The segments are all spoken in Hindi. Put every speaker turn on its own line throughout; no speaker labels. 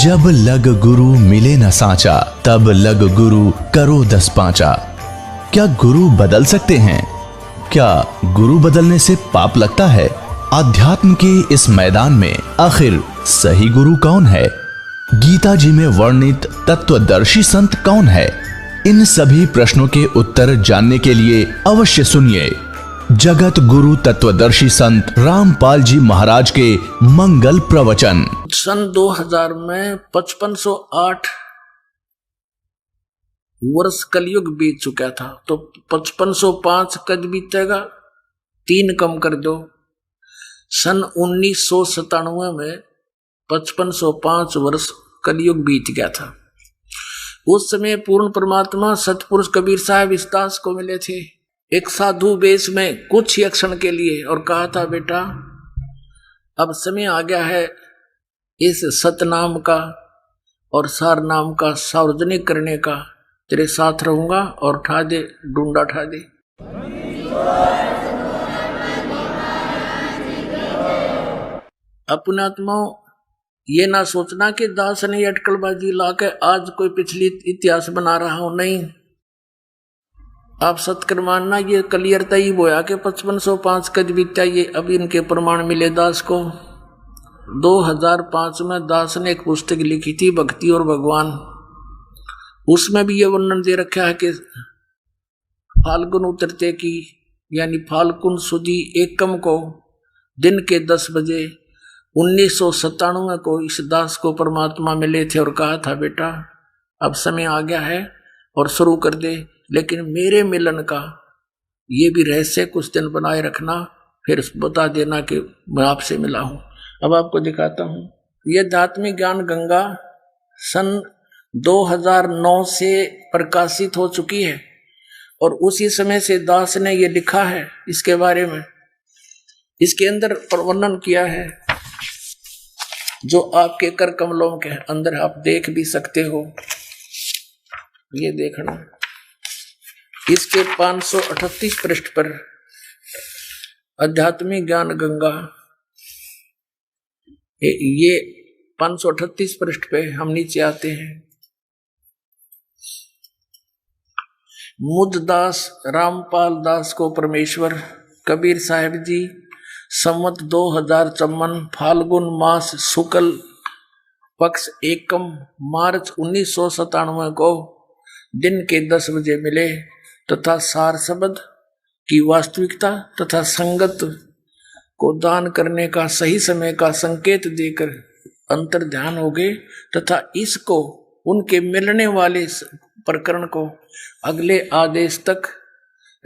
जब लग गुरु मिले न साचा, तब लग गुरु करो 10 पांचा। क्या गुरु बदल सकते हैं? क्या गुरु बदलने से पाप लगता है? आध्यात्म के इस मैदान में आखिर सही गुरु कौन है? गीता जी में वर्णित तत्वदर्शी संत कौन है? इन सभी प्रश्नों के उत्तर जानने के लिए अवश्य सुनिए जगत गुरु तत्वदर्शी संत रामपाल जी महाराज के मंगल प्रवचन।
सन 2000 में 5508 वर्ष कलयुग बीत चुका था, तो 5505 कब बीतेगा? 3 कम कर दो। सन 1997 में 5505 वर्ष कलयुग बीत गया था। उस समय पूर्ण परमात्मा सतपुरुष कबीर साहब इस दास को मिले थे एक साधु वेश में कुछ ही क्षण के लिए, और कहा था, बेटा अब समय आ गया है इस सतनाम का और सार नाम का सार्वजनिक करने का, तेरे साथ रहूंगा और ठा दे, डूंडा ठा दे। अपने आत्माओं, ये ना सोचना कि दास ने अटकलबाजी ला के आज कोई पिछली इतिहास बना रहा हूं, नहीं। आप सत्कर मानना, ये क्लियरता ही बोया कि 5505 कद बीता, ये अब इनके प्रमाण मिले दास को। 2005 में दास ने एक पुस्तक लिखी थी, भक्ति और भगवान। उसमें भी ये वर्णन दे रखा है कि फाल्गुन उतरते की यानी फाल्गुन सुदी एकम को दिन के 10 बजे 1997 को इस दास को परमात्मा मिले थे और कहा था, बेटा अब समय आ गया है और शुरू कर दे, लेकिन मेरे मिलन का ये भी रहस्य कुछ दिन बनाए रखना, फिर बता देना कि मैं आपसे मिला हूं। अब आपको दिखाता हूं। ये आध्यात्मिक ज्ञान गंगा सन 2009 से प्रकाशित हो चुकी है और उसी समय से दास ने ये लिखा है इसके बारे में। इसके अंदर वर्णन किया है जो आपके कर कमलों के अंदर आप देख भी सकते हो। ये देखना, इसके 538 पृष्ठ पर आध्यात्मिक ज्ञान गंगा, ये 538 पृष्ठ पे हम नीचे आते हैं। मुद्दास रामपाल दास को परमेश्वर कबीर साहिब जी संवत 2054 फाल्गुन मास शुक्ल पक्ष एकम मार्च 1997 को दिन के 10 बजे मिले तथा सार शब्द की वास्तविकता तथा संगत को दान करने का सही समय का संकेत देकर अंतर ध्यान हो गए तथा इसको उनके मिलने वाले प्रकरण को अगले आदेश तक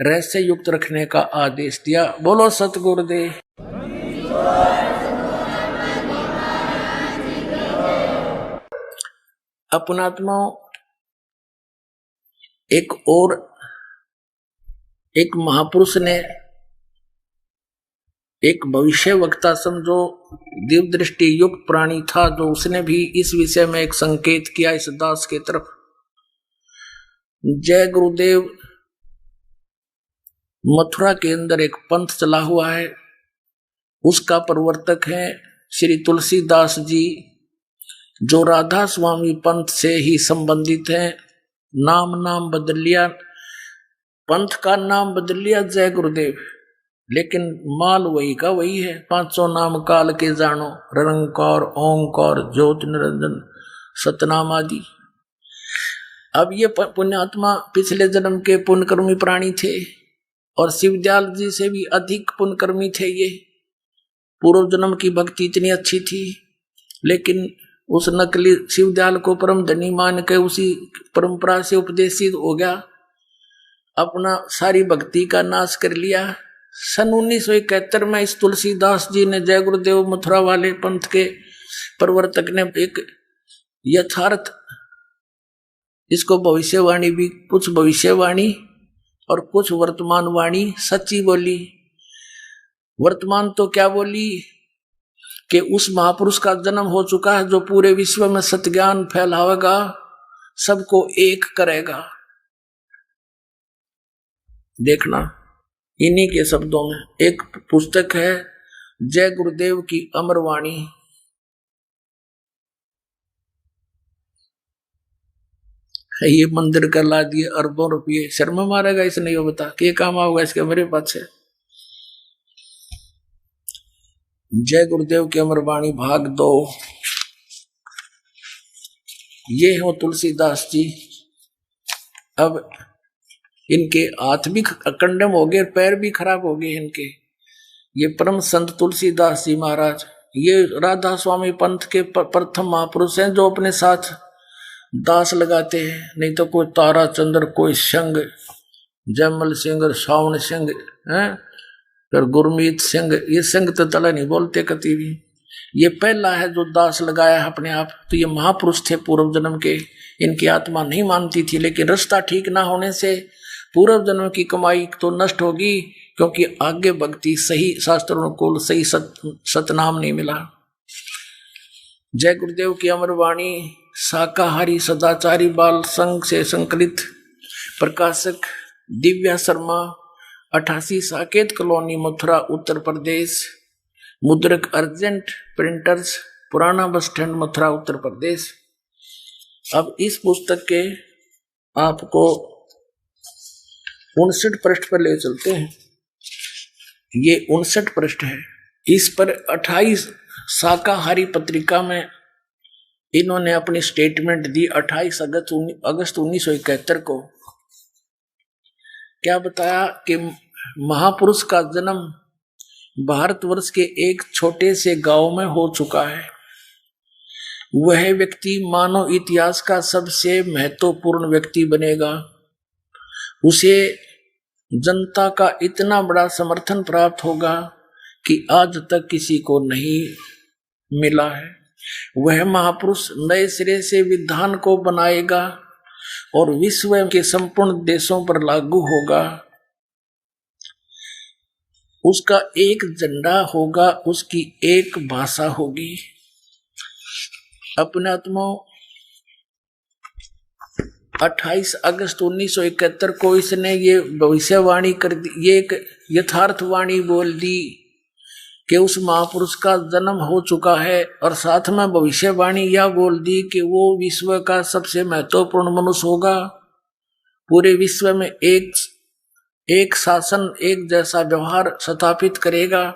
रहस्य युक्त रखने का आदेश दिया। बोलो सतगुरुदेव। अपनात्माओं, एक महापुरुष ने, एक भविष्य वक्ता समझो दिव्य दृष्टि युक्त प्राणी था, जो उसने भी इस विषय में एक संकेत किया इस दास के तरफ। जय गुरुदेव मथुरा के अंदर एक पंथ चला हुआ है, उसका प्रवर्तक है श्री तुलसीदास जी, जो राधा स्वामी पंथ से ही संबंधित है। नाम बदल लिया, पंथ का नाम बदल लिया जय गुरुदेव, लेकिन माल वही का वही है। 500 नाम काल के जानो, निरंकार ओंकार ज्योति निरंजन सतनाम आदि। अब ये पुण्यात्मा पिछले जन्म के पुण्यकर्मी प्राणी थे और शिवदयाल जी से भी अधिक पुण्यकर्मी थे। ये पूर्व जन्म की भक्ति इतनी अच्छी थी, लेकिन उस नकली शिवदयाल को परम धनी मान के उसी परंपरा से उपदेशित हो गया, अपना सारी भक्ति का नाश कर लिया। सन 1971 में इस तुलसीदास जी ने, जय गुरुदेव मथुरा वाले पंथ के प्रवर्तक ने, एक यथार्थ, इसको भविष्यवाणी भी, कुछ भविष्यवाणी और कुछ वर्तमान वाणी सच्ची बोली। वर्तमान तो क्या बोली कि उस महापुरुष का जन्म हो चुका है जो पूरे विश्व में सत्ज्ञान फैलावेगा, सबको एक करेगा। देखना इन्हीं के शब्दों में एक पुस्तक है जय गुरुदेव की अमरवाणी। ये मंदिर का ला दिए अरबों रुपये, शर्मा मारेगा इसने, ये बता कि काम आओगे इसके मेरे पास से। जय गुरुदेव की अमर वाणी भाग 2। ये हो तुलसीदास जी। अब इनके हाथ भी कंडम हो गए, पैर भी खराब हो गए इनके। ये परम संत तुलसीदास जी महाराज, ये राधा स्वामी पंथ के प्रथम महापुरुष हैं जो अपने साथ दास लगाते हैं। नहीं तो कोई तारा चंद्र, कोई संग, जयमल सिंह, सावण सिंह है, फिर गुरमीत सिंह, ये सिंह तो तला नहीं बोलते कभी भी। ये पहला है जो दास लगाया अपने आप। तो ये महापुरुष थे पूर्व जन्म के। इनकी आत्मा नहीं मानती थी, लेकिन रास्ता ठीक ना होने से पूर्व जन्म की कमाई तो नष्ट होगी, क्योंकि आगे भक्ति सही शास्त्रों को सही सतनाम नहीं मिला। जय गुरुदेव की अमर वाणी। शाकाहारी सदाचारी बाल संघ से संकलित। प्रकाशक दिव्या शर्मा, 88 साकेत कॉलोनी, मथुरा, उत्तर प्रदेश। मुद्रक अर्जेंट प्रिंटर्स, पुराना बस स्टैंड, मथुरा, उत्तर प्रदेश। अब इस पुस्तक के आपको 59 पृष्ठ पर ले चलते हैं। ये 59 पृष्ठ है। इस पर 28 शाकाहारी पत्रिका में इन्होंने अपनी स्टेटमेंट दी 28 अगस्त 1971 को। क्या बताया कि महापुरुष का जन्म भारतवर्ष के एक छोटे से गांव में हो चुका है। वह व्यक्ति मानव इतिहास का सबसे महत्वपूर्ण व्यक्ति बनेगा। उसे जनता का इतना बड़ा समर्थन प्राप्त होगा कि आज तक किसी को नहीं मिला है। वह महापुरुष नए सिरे से विधान को बनाएगा और विश्व के संपूर्ण देशों पर लागू होगा। उसका एक झंडा होगा, उसकी एक भाषा होगी। अपने आत्मा 28 अगस्त 1971 को इसने ये भविष्यवाणी कर दी, ये एक यथार्थवाणी बोल दी कि उस महापुरुष का जन्म हो चुका है, और साथ में भविष्यवाणी यह बोल दी कि वो विश्व का सबसे महत्वपूर्ण मनुष्य होगा। पूरे विश्व में एक शासन, एक जैसा व्यवहार स्थापित करेगा।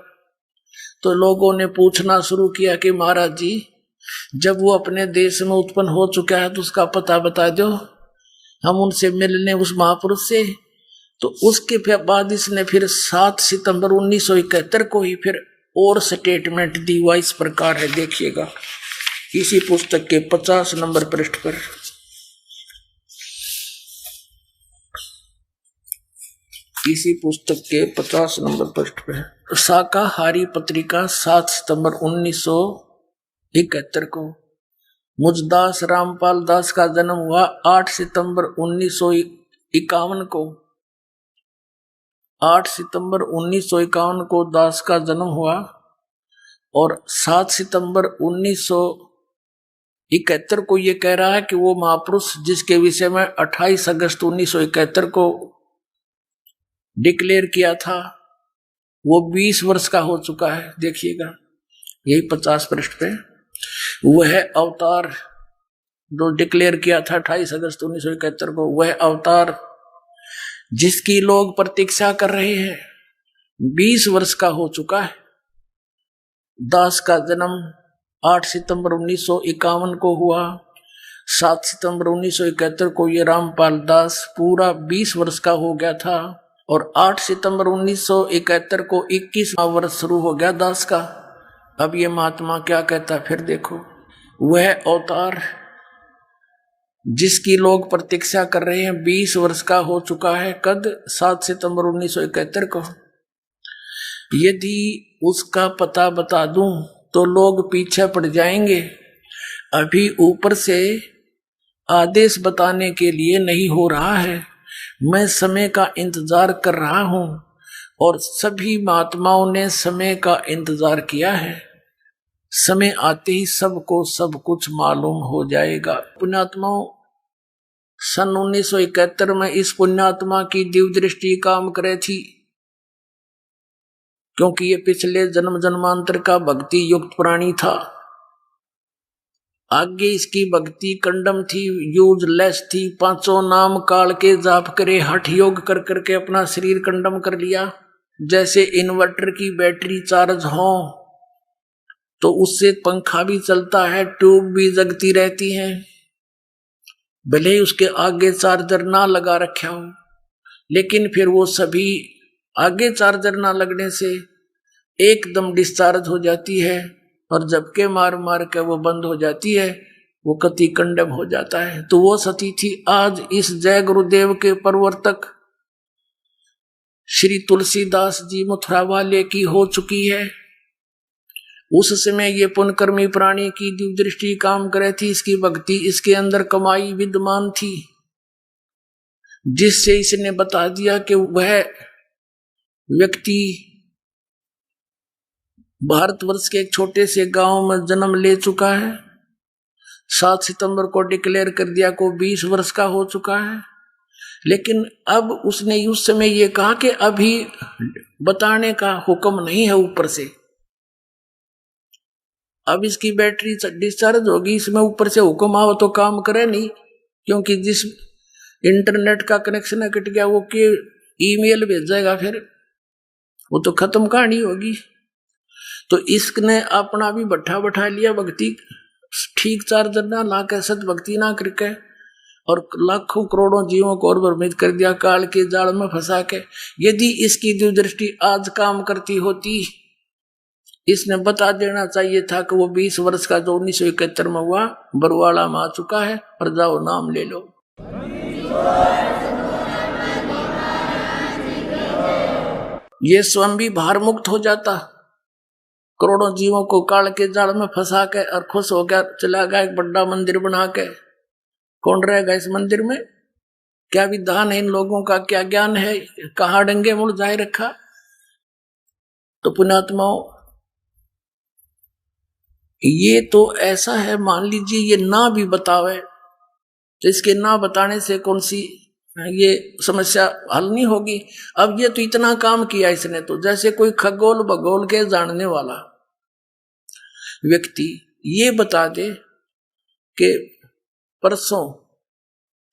तो लोगों ने पूछना शुरू किया कि महाराज जी, जब वो अपने देश में उत्पन्न हो चुका है तो उसका पता बता दो, हम उनसे मिलने उस महापुरुष से। तो उसके बाद इसने फिर 7 सितंबर 1971 को ही फिर और स्टेटमेंट दी। हुआ इस प्रकार है, देखिएगा इसी पुस्तक के 50 नंबर पृष्ठ पर। इसी पुस्तक के 50 नंबर पृष्ठ पर शाकाहारी पत्रिका 7 सितंबर 1971 को। मुझदास रामपाल दास का जन्म हुआ 8 सितंबर 1951 को। 8 सितंबर 1951 को दास का जन्म हुआ, और 7 सितंबर 1971 को ये कह रहा है कि वो महापुरुष जिसके विषय में 28 अगस्त 1971 को डिक्लेयर किया था, वो 20 वर्ष का हो चुका है। देखिएगा यही 50 पृष्ठ पे। वह अवतार जो डिक्लेयर किया था 28 अगस्त 1971 को, वह अवतार जिसकी लोग प्रतीक्षा कर रहे हैं, 20 वर्ष का हो चुका है। दास का जन्म 8 सितंबर 1951 को हुआ। 7 सितंबर 1971 को ये रामपाल दास पूरा 20 वर्ष का हो गया था, और 8 सितंबर 1971 को 21वां वर्ष शुरू हो गया दास का। अब ये महात्मा क्या कहता फिर देखो। वह अवतार जिसकी लोग प्रतीक्षा कर रहे हैं 20 वर्ष का हो चुका है। कद 7 सितंबर 1971 को। यदि उसका पता बता दूं तो लोग पीछे पड़ जाएंगे। अभी ऊपर से आदेश बताने के लिए नहीं हो रहा है। मैं समय का इंतजार कर रहा हूं, और सभी महात्माओं ने समय का इंतजार किया है। समय आते ही सबको सब कुछ मालूम हो जाएगा। पुण्यात्माओं, सन 1971 में इस पुण्यात्मा की दिव्य दृष्टि काम करे थी, क्योंकि ये पिछले जन्म जन्मांतर का भक्ति युक्त प्राणी था। आगे इसकी भक्ति कंडम थी, यूजलेस थी। पांचों नाम काल के जाप करे, हठ योग कर करके अपना शरीर कंडम कर लिया। जैसे इन्वर्टर की बैटरी चार्ज हो तो उससे पंखा भी चलता है, ट्यूब भी जगती रहती है, भले ही उसके आगे चार्जर ना लगा रखा हो, लेकिन फिर वो सभी आगे चार्जर ना लगने से एकदम डिस्चार्ज हो जाती है, और जबके मार मार के वो बंद हो जाती है, वो कति कंडम हो जाता है। तो वो सती थी आज इस जय गुरुदेव के प्रवर्तक श्री तुलसीदास जी मथुरा वाले की हो चुकी है। उस समय ये पुण्यकर्मी प्राणी की दिव्य दृष्टि काम करे थी, इसकी भक्ति इसके अंदर कमाई विद्यमान थी, जिससे इसने बता दिया कि वह व्यक्ति भारतवर्ष के एक छोटे से गांव में जन्म ले चुका है। 7 सितंबर को डिक्लेयर कर दिया को 20 वर्ष का हो चुका है, लेकिन अब उसने उस समय ये कहा कि अभी बताने का हुक्म नहीं है ऊपर से, अब इसकी बैटरी डिस्चार्ज होगी, इसमें ऊपर से हुक्म आओ तो काम करे नहीं, क्योंकि जिस इंटरनेट का कनेक्शन कट गया वो के ईमेल भेजेगा, फिर वो तो खत्म कहानी होगी। तो इसने अपना भी बैठा लिया, भक्ति ठीक चार्जर ना ला के, सत भक्ति ना करके, और लाखों करोड़ों जीवों को और भ्रमित कर दिया, काल के जाल में फंसा के। यदि इसकी दूरदृष्टि आज काम करती होती, इसने बता देना चाहिए था कि वो 20 वर्ष का जो 1971 में हुआ बरवाड़ा में आ चुका है, और जाओ नाम ले लो। ये स्वयं भी भार मुक्त हो जाता, करोड़ों जीवों को काल के जाल में फंसा के, और खुश हो गया, चला गया एक बड़ा मंदिर बना के। कौन रहेगा इस मंदिर में? क्या विधान है इन लोगों का, क्या ज्ञान है, कहाँ डंगे मुड़ जाए रखा। तो पुण्यात्माओं, ये तो ऐसा है, मान लीजिए ये ना भी बतावे तो इसके ना बताने से कौन सी ये समस्या हल नहीं होगी। अब ये तो इतना काम किया इसने, तो जैसे कोई खगोल भगोल के जानने वाला व्यक्ति ये बता दे कि परसों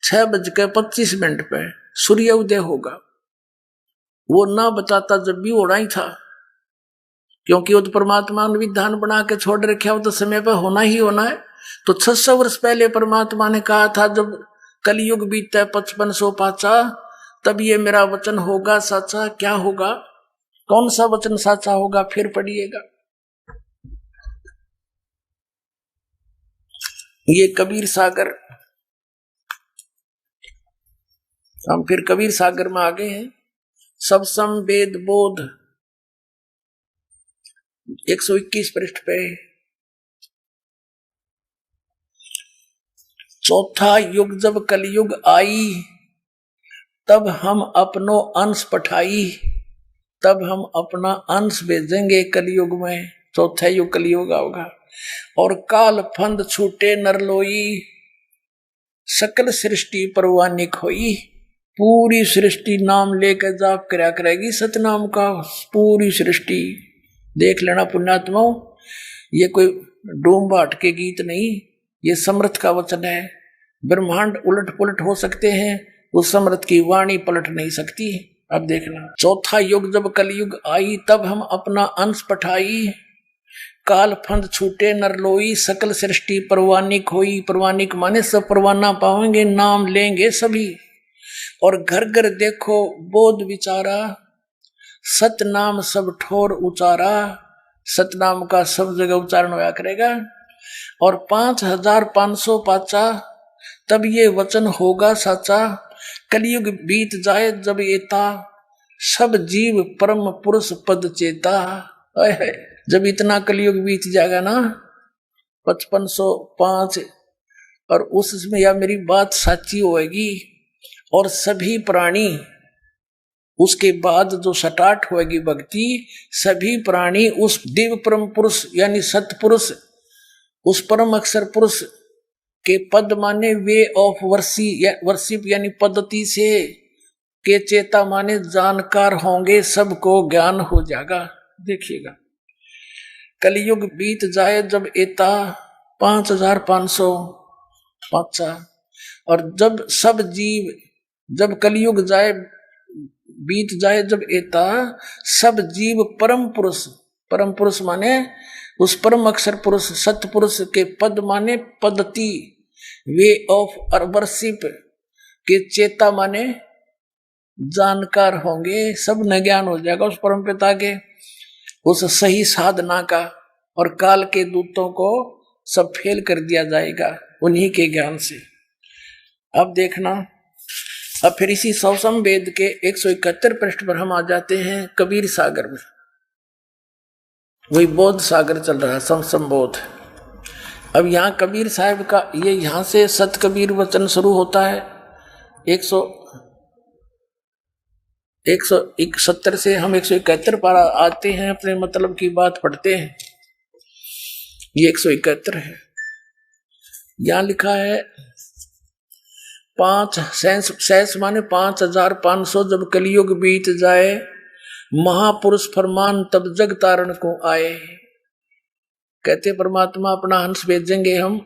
6:25 पे सूर्य उदय होगा, वो ना बताता जब भी होना ही था, क्योंकि वो तो परमात्मा ने विधान बना के छोड़ रखा, वो तो समय पर होना ही होना है। तो 600 वर्ष पहले परमात्मा ने कहा था, जब कलयुग बीते 5500 पाचा, तब ये मेरा वचन होगा साचा। क्या होगा, कौन सा वचन साचा होगा, फिर पढ़िएगा। ये कबीर सागर, हम फिर कबीर सागर में आ गए हैं। सब सम वेद बोध 121 पृष्ठ पे, चौथा युग जब कलयुग आई, तब हम अपनो अंश पठाई, तब हम अपना अंश भेजेंगे कलयुग में। चौथा युग कलयुग होगा। और काल फंद छूटे नरलोई, सकल सृष्टि परवानिक होई। पूरी सृष्टि नाम लेकर जाप करया करेगी सतनाम का, पूरी सृष्टि। देख लेना पुण्यात्माओं, ये कोई डूम बाट के गीत नहीं, ये समर्थ का वचन है। ब्रह्मांड उलट पुलट हो सकते हैं, उस समर्थ की वाणी पलट नहीं सकती। अब देखना, चौथा युग जब कलयुग आई, तब हम अपना अंश पठाई, काल फंद छूटे नरलोई, सकल सृष्टि परवानिक होई। परवानिक माने सब परवाना पावेंगे, नाम लेंगे सभी। और घर घर देखो बोध विचारा, सतनाम सब ठोर उचारा। सतनाम का सब जगह उच्चारण होया करेगा। और 5500 पाचा, तब ये वचन होगा साचा। कलयुग बीत जाए जब एता, सब जीव परम पुरुष पद चेता। जब इतना कलयुग बीत जाएगा ना, 5505, और उसमें या मेरी बात साची होएगी, और सभी प्राणी उसके बाद जो स्टार्ट होएगी भक्ति, सभी प्राणी उस दिव्य परम पुरुष यानी सतपुरुष, उस परम अक्षर पुरुष के पद माने वे ऑफ वर्शिप यानी पद्धति से, के चेता माने जानकार होंगे, सबको ज्ञान हो जाएगा। देखिएगा, कलयुग बीत जाए जब एता, 5500 पाचा। और जब सब जीव, जब कलयुग जाए बीत जाए, जब एता सब जीव परम पुरुष माने उस परम अक्षर पुरुष सत्य पुरुष के पद माने पद्धति, वे ऑफ वर्शिप के चेता माने जानकार होंगे, सब न ज्ञान हो जाएगा उस परम पिता के उस सही साधना का, और काल के दूतों को सब फेल कर दिया जाएगा उन्हीं के ज्ञान से। अब देखना, अब फिर इसी सौसम वेद के 171 पृष्ठ पर हम आ जाते हैं कबीर सागर में। वही बोध सागर चल रहा है, समसम बोध। अब यहाँ कबीर साहब का ये यहाँ से सत कबीर वचन शुरू होता है 171 से हम 171 पर आते हैं, अपने मतलब की बात पढ़ते हैं। ये 171 है। यहाँ लिखा है 5 शेष माने 5500 जब कलयुग बीत जाए, महापुरुष फरमान तब जग तारण को आए। कहते परमात्मा अपना हंस भेजेंगे हम,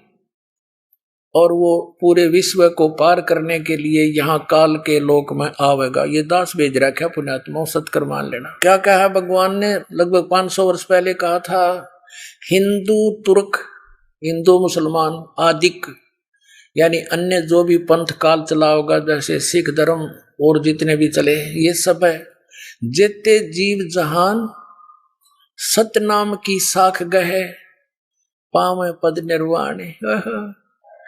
और वो पूरे विश्व को पार करने के लिए यहाँ काल के लोक में आवेगा। ये दास भेज रखा पुण्यात्मा, सत्कर मान लेना। क्या कहा भगवान ने लगभग 500 वर्ष पहले कहा था, हिंदू तुर्क, हिंदू मुसलमान आदिक यानी अन्य जो भी पंथ काल चला होगा, जैसे सिख धर्म और जितने भी चले, ये सब है। जेते जीव जहान सतनाम की साख गहे, पावे पद निर्वाण।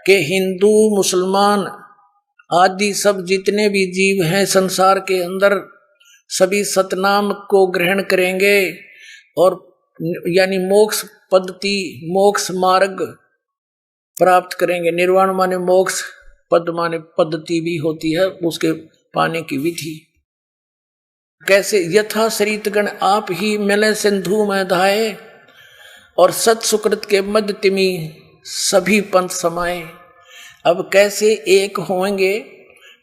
के हिंदू मुसलमान आदि सब जितने भी जीव हैं संसार के अंदर, सभी सतनाम को ग्रहण करेंगे और यानी मोक्ष पद्धति, मोक्ष मार्ग प्राप्त करेंगे। निर्वाण माने मोक्ष, पद माने पद्धति भी होती है, उसके पाने की विधि। कैसे? यथा शरीतगण आप ही मिले सिंधु में धाये, और सत सुकृत के मध्य तिमी सभी पंथ समाये। अब कैसे एक होंगे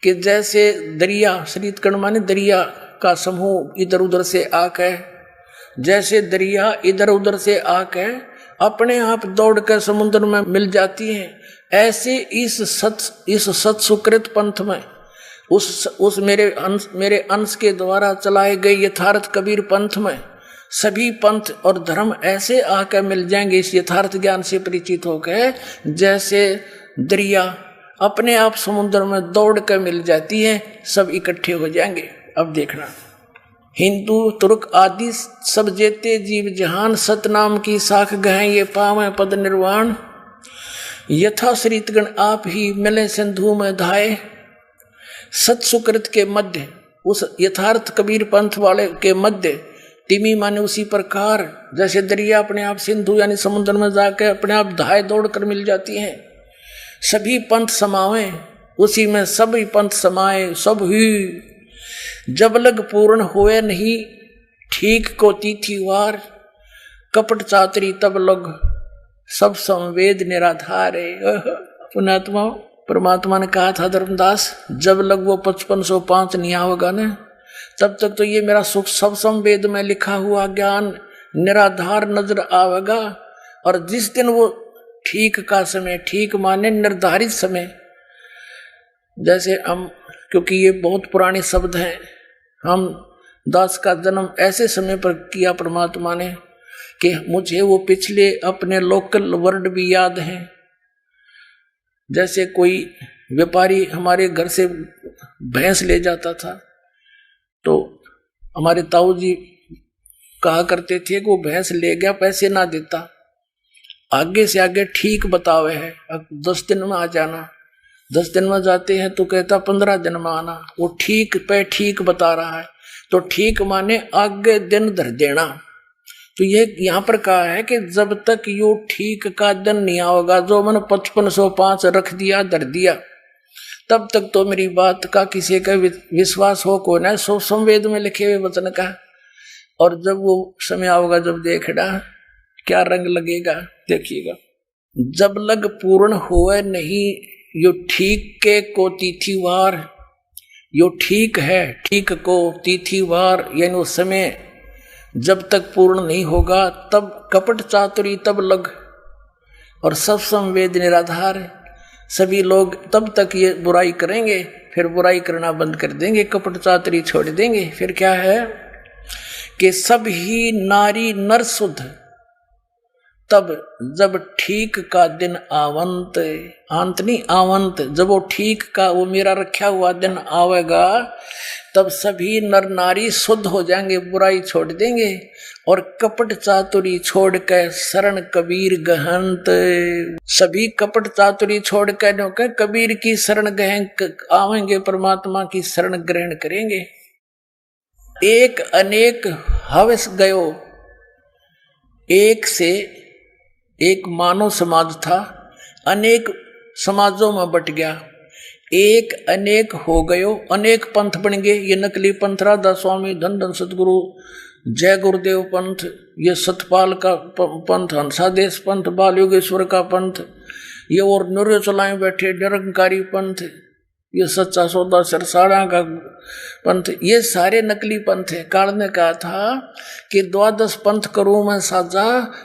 कि जैसे दरिया, शरीतगण माने दरिया का समूह इधर उधर से आकर, जैसे दरिया इधर उधर से आकर अपने आप दौड़कर समुद्र में मिल जाती हैं, ऐसे इस सत सुकृत पंथ में उस मेरे अंश के द्वारा चलाए गए यथार्थ कबीर पंथ में सभी पंथ और धर्म ऐसे आकर मिल जाएंगे इस यथार्थ ज्ञान से परिचित होकर, जैसे दरिया अपने आप समुद्र में दौड़ कर मिल जाती है, सब इकट्ठे हो जाएंगे। अब देखना, हिंदू तुर्क आदि सब जेते जीव जहान सतनाम की साख गहे, ये पावे पद निर्वाण। यथा शरीतगण आप ही मिले सिंधु में धाये, सत सुकृत के मध्य, उस यथार्थ कबीर पंथ वाले के मध्य, तिमी माने उसी प्रकार जैसे दरिया अपने आप सिंधु यानी समुद्र में जाकर अपने आप धाये दौड़ कर मिल जाती हैं, सभी पंथ समावे, उसी में सभी पंथ समाये। सब ही जब लग पूर्ण हुए नहीं, ठीक को तिथिवार, कपट चातरी तब लग सब संवेद निराधार। पुण्यात्मा परमात्मा ने कहा था धर्मदास, जब लग वो 5505 नहीं होगा ना, तब तक तो ये मेरा सुख सब संवेद में लिखा हुआ ज्ञान निराधार नजर आवेगा। और जिस दिन वो ठीक का समय, ठीक माने निर्धारित समय, जैसे हम, क्योंकि ये बहुत पुराने शब्द हैं, हम दास का जन्म ऐसे समय पर किया परमात्मा ने कि मुझे वो पिछले अपने लोकल वर्ड भी याद हैं। जैसे कोई व्यापारी हमारे घर से भैंस ले जाता था, तो हमारे ताऊ जी कहा करते थे कि वो भैंस ले गया, पैसे ना देता, आगे से आगे ठीक बतावे है, अब 10 दिन में आ जाना। 10 दिन में जाते हैं तो कहता 15 दिन में आना। वो ठीक पे ठीक बता रहा है, तो ठीक माने आगे दिन धर देना। तो ये यहाँ पर कहा है कि जब तक यो ठीक का दिन नहीं आओगा, जो मैंने 5505 रख दिया, धर दिया, तब तक तो मेरी बात का किसी का विश्वास हो को ना। सो संवेद में लिखे हुए वचन का, और जब वो समय आओगा, जब देखना क्या रंग लगेगा, देखिएगा। जब लग पूर्ण हुए नहीं, यो ठीक के को तिथिवार, यो ठीक है, ठीक को तिथिवार यानी उस समय जब तक पूर्ण नहीं होगा, तब कपट चातुरी तब लग, और सब संवेद निराधार है। सभी लोग तब तक ये बुराई करेंगे, फिर बुराई करना बंद कर देंगे, कपट चातुरी छोड़ देंगे। फिर क्या है कि सब ही नारी नर शुद्ध, तब जब ठीक का दिन आवंत, अंत नहीं आवंत, जब वो ठीक का वो मेरा रखा हुआ दिन आवेगा, तब सभी नर नारी शुद्ध हो जाएंगे, बुराई छोड़ देंगे और कपट चातुरी छोड़ कर शरण कबीर गहंत, सभी कपट चातुरी छोड़ कर कबीर की शरण गहन आवेंगे, परमात्मा की शरण ग्रहण करेंगे। एक अनेक हवस गयो, एक से एक मानव समाज था, अनेक समाजों में बट गया, एक अनेक हो गयो, अनेक पंथ बन गए। ये नकली पंथ राधा स्वामी, धन धन सतगुरु, जय गुरुदेव पंथ, ये सतपाल का पंथ, हंसादेश पंथ, बाल योगेश्वर का पंथ, ये और नूर चलाए बैठे निरंकारी पंथ, ये सच्चा सौदा सरसाड़ा का पंथ, ये सारे नकली पंथ है। काल ने कहा था कि 12 पंथ करूं मैं साजा,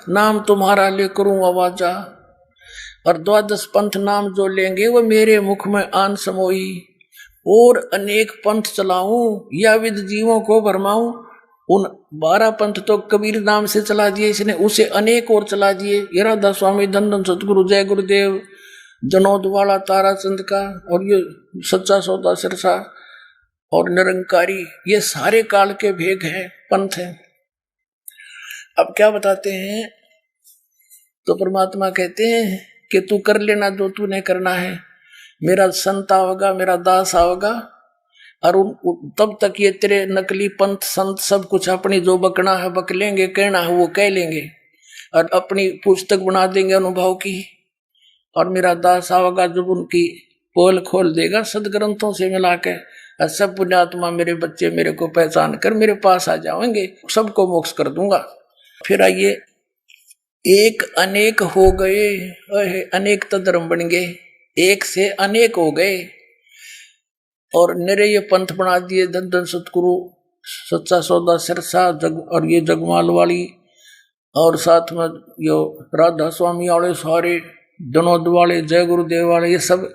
नाम तुम्हारा ले करूं आवाजा, और 12 पंथ नाम जो लेंगे वो मेरे मुख में आन समोई, और अनेक पंथ चलाऊं या विद जीवों को भरमाऊं। उन 12 पंथ तो कबीर नाम से चला दिए इसने, उसे अनेक और चला दिए। ये राधा स्वामी, धन धन सतगुरु, जय गुरुदेव, जनोद वाला ताराचंद का, और ये सच्चा सौदा सिरसा और निरंकारी, ये सारे काल के भेग हैं, पंथ हैं। अब क्या बताते हैं, तो परमात्मा कहते हैं कि तू कर लेना जो तूने करना है, मेरा संत आओगा, मेरा दास आओगा, और तब तक ये तेरे नकली पंथ संत सब कुछ अपनी जो बकना है बक लेंगे, कहना है वो कह लेंगे, और अपनी पुस्तक बना देंगे अनुभव की, और मेरा दास आवेगा जब उनकी पोल खोल देगा सदग्रंथों से मिला के, सब पुण्यात्मा मेरे बच्चे मेरे को पहचान कर मेरे पास आ जाएंगे, सबको मोक्ष कर दूंगा। फिर आइए, एक अनेक हो गए, अनेक धर्म बन गए, एक से अनेक हो गए, और निरे ये पंथ बना दिए, धन धन सतगुरु, सच्चा सौदा सिरसा, और ये जगमाल वाली, और साथ में यो राधा स्वामी वाले सारे, जनोद वाले, जय गुरुदेव वाले, ये सब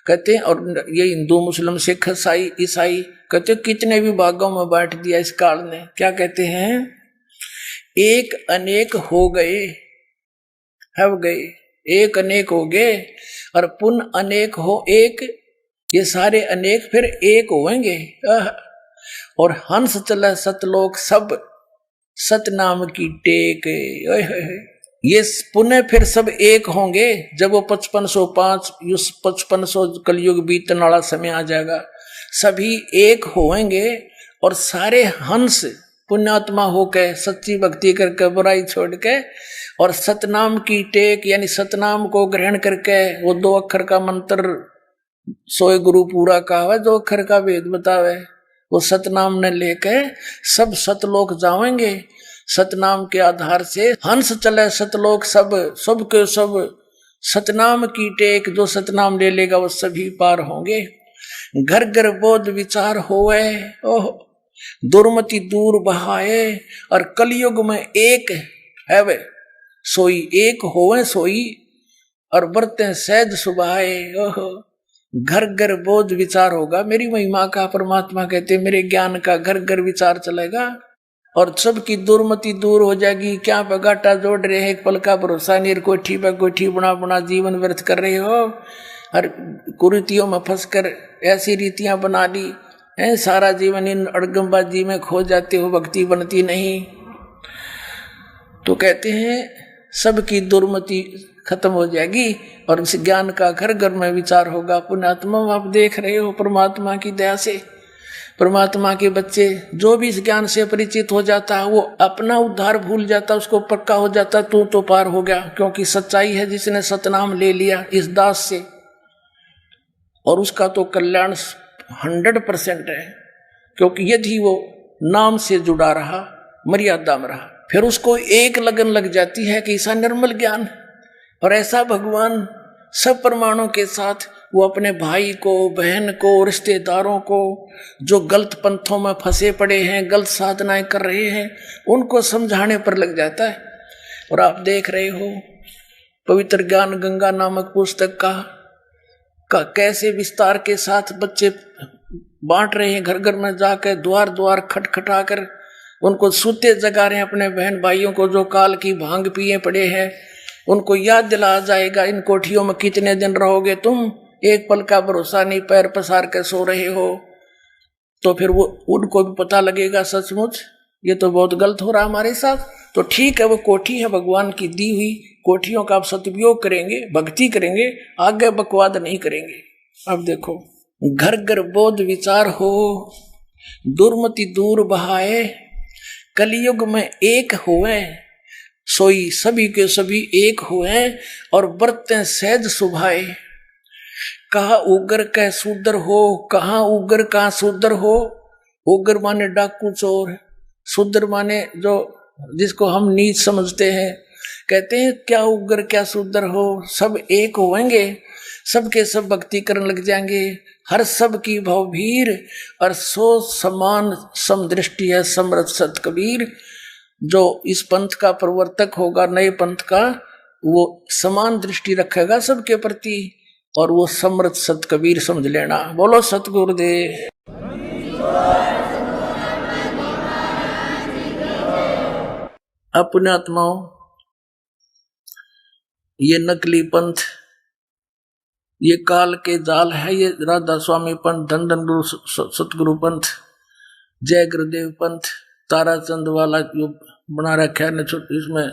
कहते हैं। और ये हिंदू मुस्लिम सिख ईसाई कहते कितने भी भागों में बांट दिया इस काल ने। क्या कहते हैं, एक अनेक हो गए, हव गए, एक अनेक हो गए, और पुन अनेक हो एक, ये सारे अनेक फिर एक होंगे। और हंस चला सतलोक सब, सतनाम की टेक, ये पुनः फिर सब एक होंगे जब वो 5505 5500 कलयुग बीतने वाला समय आ जाएगा, सभी एक होंगे, और सारे हंस पुण्यात्मा होकर सच्ची भक्ति करके बुराई छोड़ के, और सतनाम की टेक यानी सतनाम को ग्रहण करके, वो 2 अक्षर का मंत्र सोए गुरु पूरा कहा है, 2 अक्षर का वेद बतावे, वो सतनाम ने लेके सब सतलोक जाएंगे। सतनाम के आधार से हंस चले सतलोक सब, सब के सब सतनाम की टेक, जो सतनाम ले लेगा वो सभी पार होंगे। घर घर बोध विचार होए, ओह दुर्मति दूर बहाए, और कलयुग में एक है वे सोई, एक होवे सोई, और बरते सहज सुभाए, ओह घर घर बोध विचार होगा। मेरी महिमा का परमात्मा कहते मेरे ज्ञान का घर घर विचार चलेगा, और सबकी दुर्मति दूर हो जाएगी। क्या बगाटा जोड़ रहे हैं, एक पल का भरोसा नहीं, कोठी पे कोठी बुना बुना जीवन व्यर्थ कर रहे हो, और कुरीतियों में फंसकर ऐसी रीतियां बना ली है, सारा जीवन इन अड़गमबाजी में खो जाते हो, भक्ति बनती नहीं। तो कहते हैं सबकी दुर्मति खत्म हो जाएगी, और इस ज्ञान का घर घर में विचार होगा। पुण्यात्मा आप देख रहे हो, परमात्मा की दया से परमात्मा के बच्चे जो भी इस ज्ञान से परिचित हो जाता है, वो अपना उद्धार भूल जाता, उसको पक्का हो जाता तू तो पार हो गया, क्योंकि सच्चाई है जिसने सतनाम ले लिया इस दास से, और उसका तो कल्याण 100% है, क्योंकि यदि वो नाम से जुड़ा रहा, मर्यादा में रहा, फिर उसको एक लगन लग जाती है कि ऐसा निर्मल ज्ञान, और ऐसा भगवान सब प्रमाणों के साथ वो अपने भाई को, बहन को, रिश्तेदारों को, जो गलत पंथों में फंसे पड़े हैं, गलत साधनाएं कर रहे हैं, उनको समझाने पर लग जाता है। और आप देख रहे हो पवित्र ज्ञान गंगा नामक पुस्तक का कैसे विस्तार के साथ बच्चे बांट रहे हैं, घर घर में जाकर द्वार द्वार खटखटा कर उनको सूते जगा रहे हैं। अपने बहन भाइयों को जो काल की भांग पिए पड़े हैं उनको याद दिला जाएगा, इन कोठियों में कितने दिन रहोगे तुम, एक पल का भरोसा नहीं, पैर पसार कर सो रहे हो। तो फिर वो उनको भी पता लगेगा सचमुच ये तो बहुत गलत हो रहा हमारे साथ। तो ठीक है, वो कोठी है भगवान की दी हुई, कोठियों का आप सदुपयोग करेंगे, भक्ति करेंगे, आगे बकवाद नहीं करेंगे। अब देखो, घर घर बोध विचार हो, दुर्मति दूर बहाए, कलयुग में एक हुए, सोई सभी के सभी एक हुए, और बरतें सहज सुभाए। कहा उग्र कै शूद्र हो, कहाँ उग्र कहाँ शूद्र हो। उग्र माने डाकू चोर, शूद्र माने जो जिसको हम नीच समझते हैं। कहते हैं क्या उग्र क्या शूद्र हो, सब एक होंगे, सबके सब भक्ति करने लग जाएंगे। हर सब की भवभीर और सो समान समदृष्टि है समृत सत कबीर। जो इस पंथ का प्रवर्तक होगा, नए पंथ का, वो समान दृष्टि रखेगा सबके प्रति, और वो समृत सत कबीर समझ लेना। बोलो सतगुरुदेव। अपने आत्माओं, ये नकली पंथ, ये काल के जाल है। ये राधा स्वामी पंथ, धन धन गुरु सतगुरु पंथ, जय गुरुदेव पंथ, ताराचंद वाला जो बना रखा है इसमें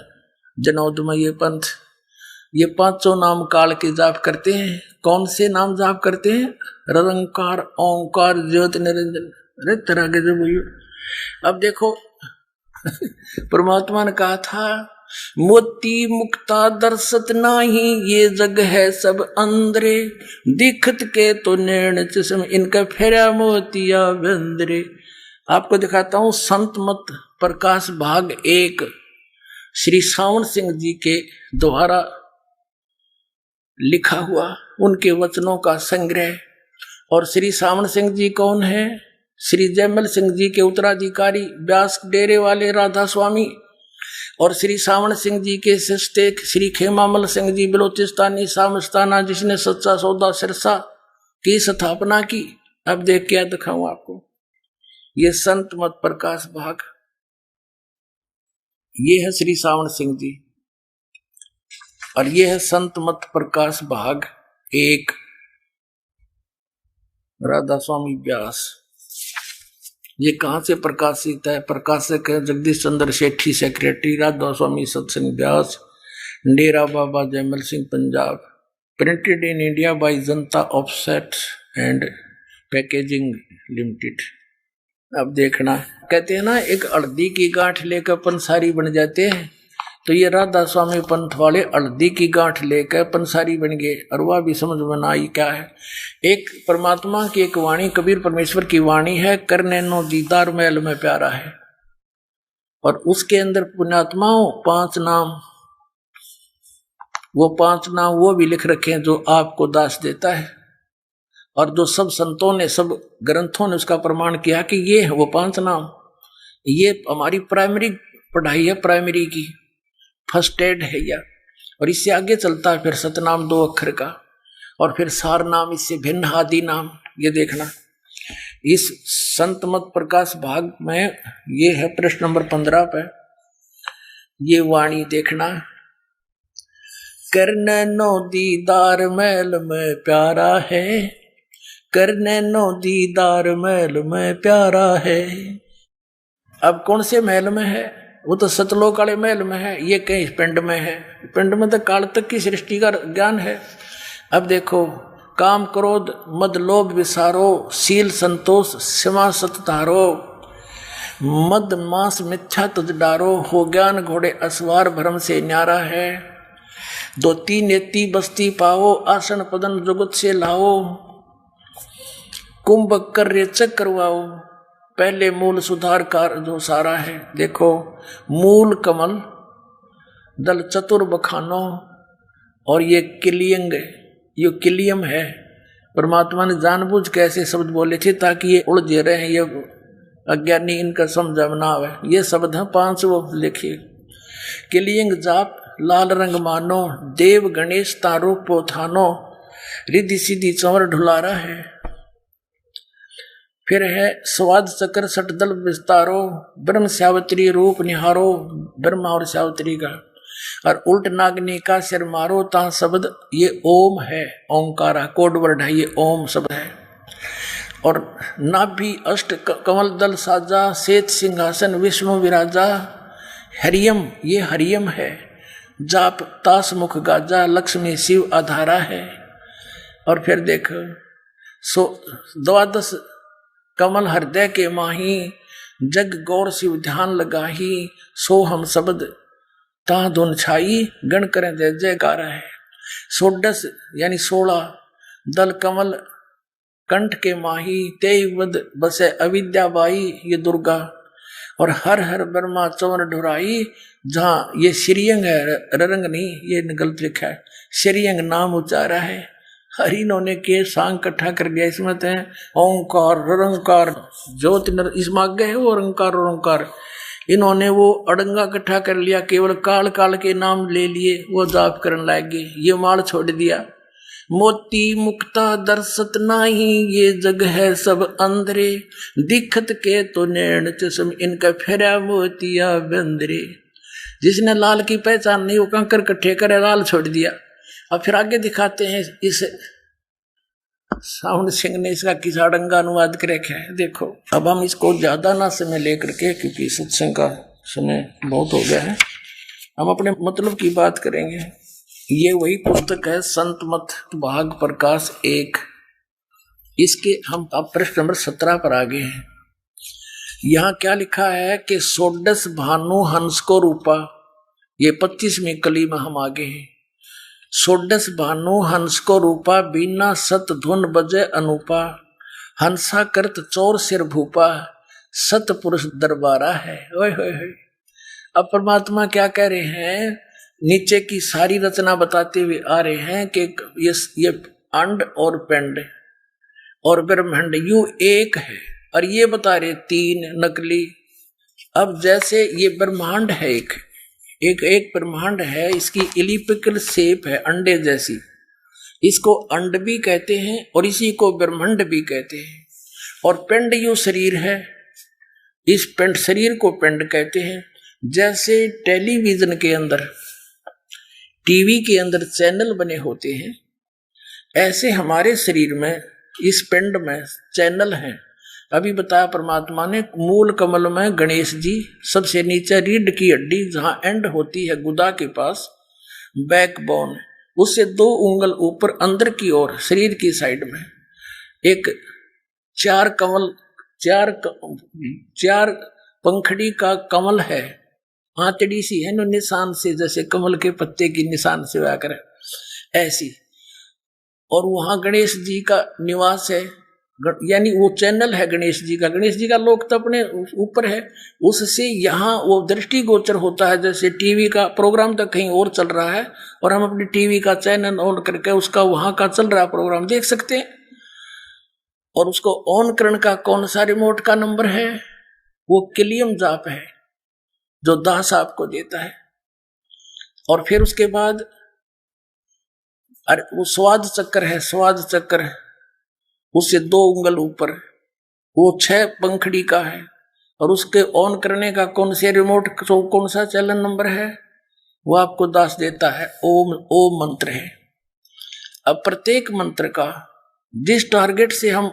जनौद में ये पंथ, ये पांचों नाम काल के जाप करते हैं। कौन से नाम जाप करते हैं? निरंकार, ओंकार, ज्योति निरंजन। अरे तरह के जो भैया, अब देखो परमात्मा ने कहा था मोती मुक्ता दर्शत नाही, ये जग है सब अंदरे, दिखत के तो नैन चश्म, इनका फेरा मोतिया बंदरे। आपको दिखाता हूं संत मत प्रकाश भाग 1, श्री सावन सिंह जी के द्वारा लिखा हुआ उनके वचनों का संग्रह। और श्री सावन सिंह जी कौन है? श्री जयमल सिंह जी के उत्तराधिकारी, व्यास डेरे वाले राधा स्वामी। और श्री सावन सिंह जी के शिष्य श्री खेमामल सिंह जी बलोचिस्तानी सामस्ताना, जिसने सच्चा सौदा सिरसा की स्थापना की। अब देख क्या दिखाऊं आपको, ये संत मत प्रकाश भाग, ये है श्री सावन सिंह जी, और ये है संत मत प्रकाश भाग 1, राधा स्वामी व्यास। ये कहां से प्रकाशित है? प्रकाशक है Jagdish Chandra Sethi, secretary Radha Swami Satsang Beas, Dera Baba Jaimal Singh, Punjab. Printed in India by Janata offset and packaging limited. अब देखना, कहते हैं ना एक हल्दी की गांठ लेकर पंसारी बन जाते हैं, तो ये राधा स्वामी पंथ वाले हल्दी की गांठ लेकर पंसारी बन गए। और वह भी समझ में ना आई क्या है। एक परमात्मा की एक वाणी, कबीर परमेश्वर की वाणी है, करने नो दीदार महल में प्यारा है। और उसके अंदर पुण्यात्माओं 5 नाम, वो 5 नाम वो भी लिख रखे हैं जो आपको दास देता है। और जो सब संतों ने, सब ग्रंथों ने उसका प्रमाण किया कि ये है वो 5 नाम। ये हमारी प्राइमरी पढ़ाई है, प्राइमरी की फर्स्ट एड है यह। और इससे आगे चलता है फिर सतनाम 2 अक्षर का, और फिर सार नाम, इससे भिन्न आदि नाम। ये देखना इस संत मत प्रकाश भाग में, ये है प्रश्न नंबर 15 पे, ये वाणी देखना। करने नो दीदार महल में प्यारा है, करने नो दीदार महल में प्यारा है। अब कौन से महल में है? वो तो सतलोक वाले महल में है, ये कहीं पिंड में है। पिंड में तो काल तक की सृष्टि का ज्ञान है। अब देखो, काम क्रोध मद लोभ विसारो, शील संतोष क्षमा सत धारो, मद मांस मिथ्या तुझ डारो, हो ज्ञान घोड़े असवार भ्रम से न्यारा है। 2 नेति बस्ती पाओ, आसन पदन जुगत से लाओ, कुंभ कर करवाओ, पहले मूल सुधार कार जो सारा है। देखो, मूल कमल, दल चतुर बखानो, और ये किलियंग, ये किलियम है। परमात्मा ने जानबूझ के ऐसे शब्द बोले थे ताकि ये उलझे रहे, ये अज्ञानी इनका समझ ना आवे। ये शब्द है 5 वो लिखिए। किलियंग जाप लाल रंग मानो, देव गणेश तारो पोथानो, रिद्धि सिद्धि चंवर ढुलारा है। फिर है स्वाद चक्र सटदल विस्तारो, ब्रह्म सावित्री रूप निहारो, ब्रह्मा और सावित्री का। और उल्ट नागनी का सिर मारो ता शब्द ये ओम है, ओंकारा कोड वर्ड है, ये ओम शब्द है। और नाभि अष्ट कमल दल साजा, श्वेत सिंहासन विष्णु विराजा, हरियम ये हरियम है, जाप तास मुख गाजा, लक्ष्मी शिव आधारा है। और फिर देखो द्वादश कमल हृदय के माही, जग गौर शिव ध्यान लगाही, सो हम शब्द ता धुन छाई, गण करें जय जयकारा है। 16 यानी 16 दल कमल कंठ के माही, तेवद बसे अविद्या बाई ये दुर्गा। और हर हर ब्रह्मा चंवर ढुराई, जहाँ ये श्रीयंग है ररंग नहीं, ये गलत लिखा है, श्रीयंग नाम उच्चारा है। हरि इन्होंने के सांग इकट्ठा कर दिया, इसमें तो ओंकार ररंकार ज्योति इसमें आगे है वो ओंकार ओंकार, इन्होंने वो अड़ंगा इकट्ठा कर लिया, केवल काल काल के नाम ले लिए, वो जाप करने लग गए, ये माल छोड़ दिया। मोती मुक्ता दर्शत नाही, ये जग है सब अंधरे, दिखत के तो नैन चश्म इनका फेरा मोतिया बंदरे। जिसने लाल की पहचान नहीं वो कंकर इकट्ठे करे, लाल छोड़ दिया। अब फिर आगे दिखाते हैं, इस साउंड सिंह ने इसका किस अड़ंगा अनुवाद कर रखा है। देखो अब हम इसको ज्यादा ना समय लेकर के, क्योंकि सत्संग का समय बहुत हो गया है, हम अपने मतलब की बात करेंगे। ये वही पुस्तक है संत मत भाग प्रकाश 1, इसके हम अब पृष्ठ नंबर 17 पर आ गए हैं। यहाँ क्या लिखा है कि 16 भानु हंस को रूपा, ये 25वीं कली में हम आगे हैं। 16 भानु हंस को रूपा, बीना सत धुन बजे अनूपा, हंसा करत चोर सिर भूपा, सत पुरुष दरबारा है। ओए होए होए। अब परमात्मा क्या कह रहे हैं, नीचे की सारी रचना बताते हुए आ रहे हैं कि ये अंड और पिंड और ब्रह्मांड यू एक है, और ये बता रहे 3 नकली। अब जैसे ये ब्रह्मांड है, एक ब्रह्मांड है, इसकी इलिप्टिकल शेप है अंडे जैसी, इसको अंड भी कहते हैं और इसी को ब्रह्मांड भी कहते हैं। और पिंड यू शरीर है, इस पिंड शरीर को पिंड कहते हैं। जैसे टेलीविजन के अंदर, टीवी के अंदर चैनल बने होते हैं, ऐसे हमारे शरीर में इस पिंड में चैनल हैं। अभी बताया परमात्मा ने, मूल कमल में गणेश जी, सबसे नीचे रीढ़ की हड्डी जहां एंड होती है गुदा के पास, बैकबोन, उससे 2 उंगल ऊपर अंदर की ओर शरीर की साइड में एक 4 कमल, 4 पंखड़ी का कमल है, आंतड़ी सी है न निशान से, जैसे कमल के पत्ते की निशान से आकर ऐसी। और वहां गणेश जी का निवास है, यानी वो चैनल है गणेश जी का। गणेश जी का लोक तो अपने ऊपर है, उससे यहाँ वो दृष्टिगोचर होता है, जैसे टीवी का प्रोग्राम तो कहीं और चल रहा है और हम अपनी टीवी का चैनल ऑन करके उसका वहां का चल रहा प्रोग्राम देख सकते हैं। और उसको ऑन करने का कौन सा रिमोट का नंबर है, वो किलियम जाप है जो दास आपको देता है। और फिर उसके बाद वो स्वाद चक्र है, स्वाद चक्र उससे 2 उंगल ऊपर, वो 6 पंखड़ी का है। और उसके ऑन करने का कौन से रिमोट, कौन सा चैनल नंबर है, वो आपको दास देता है। ओम ओम मंत्र है। अब प्रत्येक मंत्र का जिस टारगेट से हम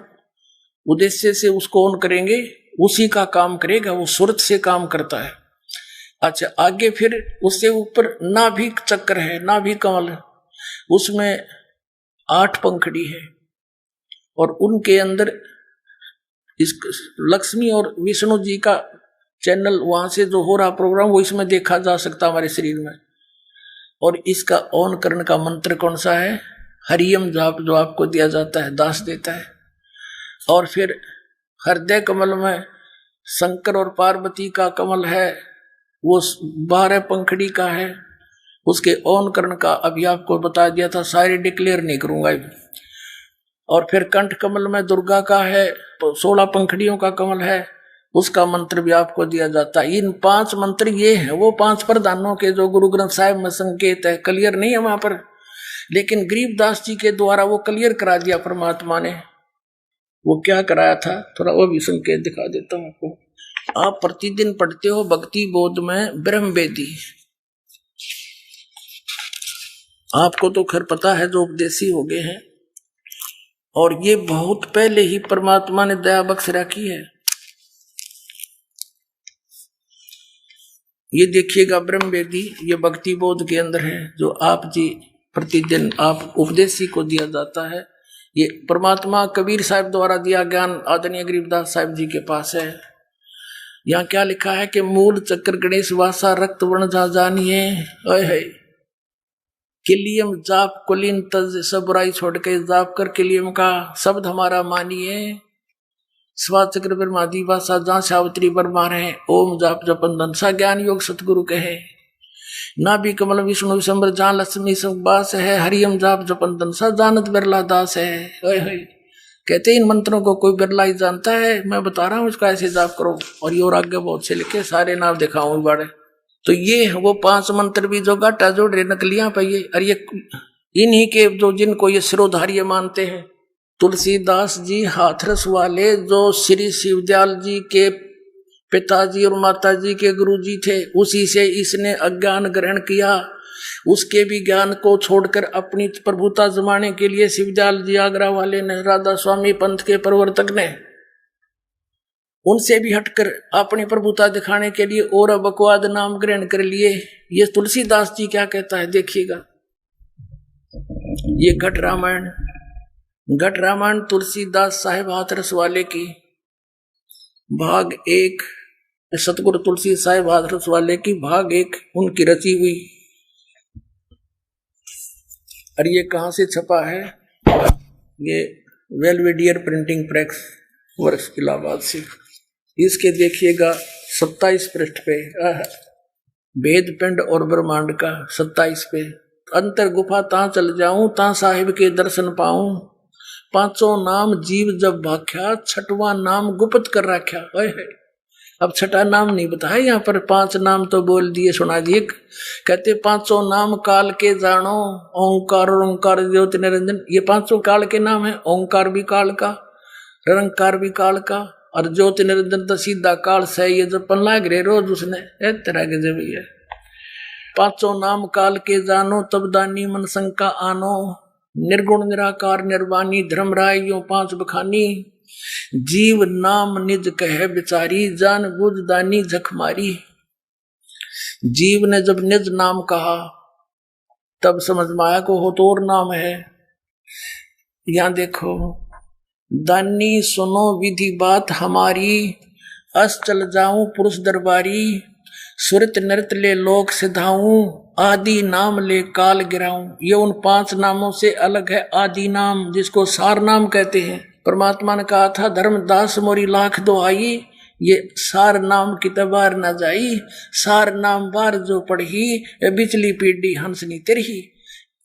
उद्देश्य से उसको ऑन करेंगे, उसी का काम करेगा, वो सूरत से काम करता है। अच्छा, आगे फिर उससे ऊपर नाभि चक्र है, नाभि कमल, उसमें 8 पंखड़ी है और उनके अंदर इस लक्ष्मी और विष्णु जी का चैनल, वहां से जो हो रहा प्रोग्राम वो इसमें देखा जा सकता हमारे शरीर में। और इसका ऑन करने का मंत्र कौन सा है, हरियम जाप, जो आपको दिया जाता है, दास देता है। और फिर हृदय कमल में शंकर और पार्वती का कमल है, वो 12 पंखड़ी का है, उसके ऑन करने का अभी आपको बता दिया था, सारे डिक्लेयर नहीं करूंगा। और फिर कंठ कमल में दुर्गा का है, 16 पंखड़ियों का कमल है, उसका मंत्र भी आपको दिया जाता है। इन 5 मंत्र ये है वो 5 प्रधानों के जो गुरु ग्रंथ साहिब में संकेत है, क्लियर नहीं है वहां पर, लेकिन गरीबदास जी के द्वारा वो क्लियर करा दिया परमात्मा ने। वो क्या कराया था, थोड़ा वो भी संकेत दिखा देता हूं आपको। आप प्रतिदिन पढ़ते हो भक्ति बोध में ब्रह्म वेदी, आपको तो खैर पता है जो उपदेशी हो गए हैं, और ये बहुत पहले ही परमात्मा ने दया बख्श रखी है। ये देखिएगा ब्रह्म वेदी, ये भक्ति बोध के अंदर है, जो आप जी प्रतिदिन आप उपदेशी को दिया जाता है। ये परमात्मा कबीर साहब द्वारा दिया ज्ञान आदरणीय गरीबदास साहब जी के पास है। यहाँ क्या लिखा है कि मूल चक्र गणेश वासा रक्त वर्ण जा जानिए, है किलियम जाप कुलीन तज सब बुराई छोड़ के जाप कर किलियम का शब्द हमारा मानिए। स्वा चक्र ब्रह्मादि वासा जहाँ सावित्री बरमा रहे, ओम जाप जपन धनसा ज्ञान योग सतगुरु कहे। ना भी कमल विष्णु विशंबर जहाँ लक्ष्मी संबास है, हरियम जाप जपन धनसा जानत बिरला दास है। कहते इन मंत्रों को कोई बिरला ही जानता है, मैं बता रहा हूँ इसका ऐसे जाप करो। और ये और आगे बहुत से लिखे, सारे नाम दिखाऊं बाड़े। तो ये वो 5 मंत्र भी जो गाटा जोड़ रहे नकलियां पे ये, और ये इन्हीं के जो जिनको ये सिरोधार्य मानते हैं। तुलसीदास जी हाथरस वाले जो श्री शिवदयाल जी के पिताजी और माताजी के गुरुजी थे, उसी से इसने अज्ञान ग्रहण किया। उसके भी ज्ञान को छोड़कर अपनी प्रभुता जमाने के लिए शिवदयाल जी आगरा वाले ने, राधा स्वामी पंथ के प्रवर्तक ने, उनसे भी हटकर अपनी प्रभुता दिखाने के लिए और बकवाद नाम ग्रहण कर लिए। ये तुलसीदास जी क्या कहता है देखिएगा। ये घट रामायण तुलसीदास साहिब हाथरस वाले की भाग 1, सतगुरु तुलसी साहिब हाथरस वाले की भाग 1 उनकी रची हुई। और ये कहाँ से छपा है, ये वेलवेडियर प्रिंटिंग प्रेस वर्क्स इलाहाबाद से। इसके देखिएगा 27 पृष्ठ पे भेद पिंड और ब्रह्मांड का 27 पे, अंतर गुफा ता चल जाऊं ता साहिब के दर्शन पाऊं। 5 नाम जीव जब भाख्या, 6वां नाम गुप्त कर रखा। अब 6ठा नाम नहीं बताया यहाँ पर, 5 नाम तो बोल दिए सुना दिए। कहते 5 नाम काल के जानो, ओंकार ओंकार ज्योति निरंजन। ये 5 काल के नाम है, ओंकार भी काल का, निरंकार भी काल का, और ज्योति निरंजन तो सीधा काल से ये जब पन लाग रहे रोज उसने तरह के जब है। 5 नाम काल के जानो तब दानी मन शंका आनो, निर्गुण निराकार निर्वाणी धर्म राय यो 5 बखानी। जीव नाम निज कहे बिचारी, जान बुझ दानी झक मारी। जीव ने जब निज नाम कहा तब समझ में आया को हो तो और नाम है। यहां देखो, दानी सुनो विधि बात हमारी, अस चल जाऊं पुरुष दरबारी। सुरत नृत ले लोक सिधाऊं, आदि नाम ले काल गिराऊं। ये उन 5 नामों से अलग है आदि नाम, जिसको सार नाम कहते हैं। परमात्मा ने कहा था धर्मदास मोरी लाख दुहाई, ये सार नाम की तबार न जाई। सार नाम बार जो पढ़ी, बिचली पीढ़ी हंसनी तिरही।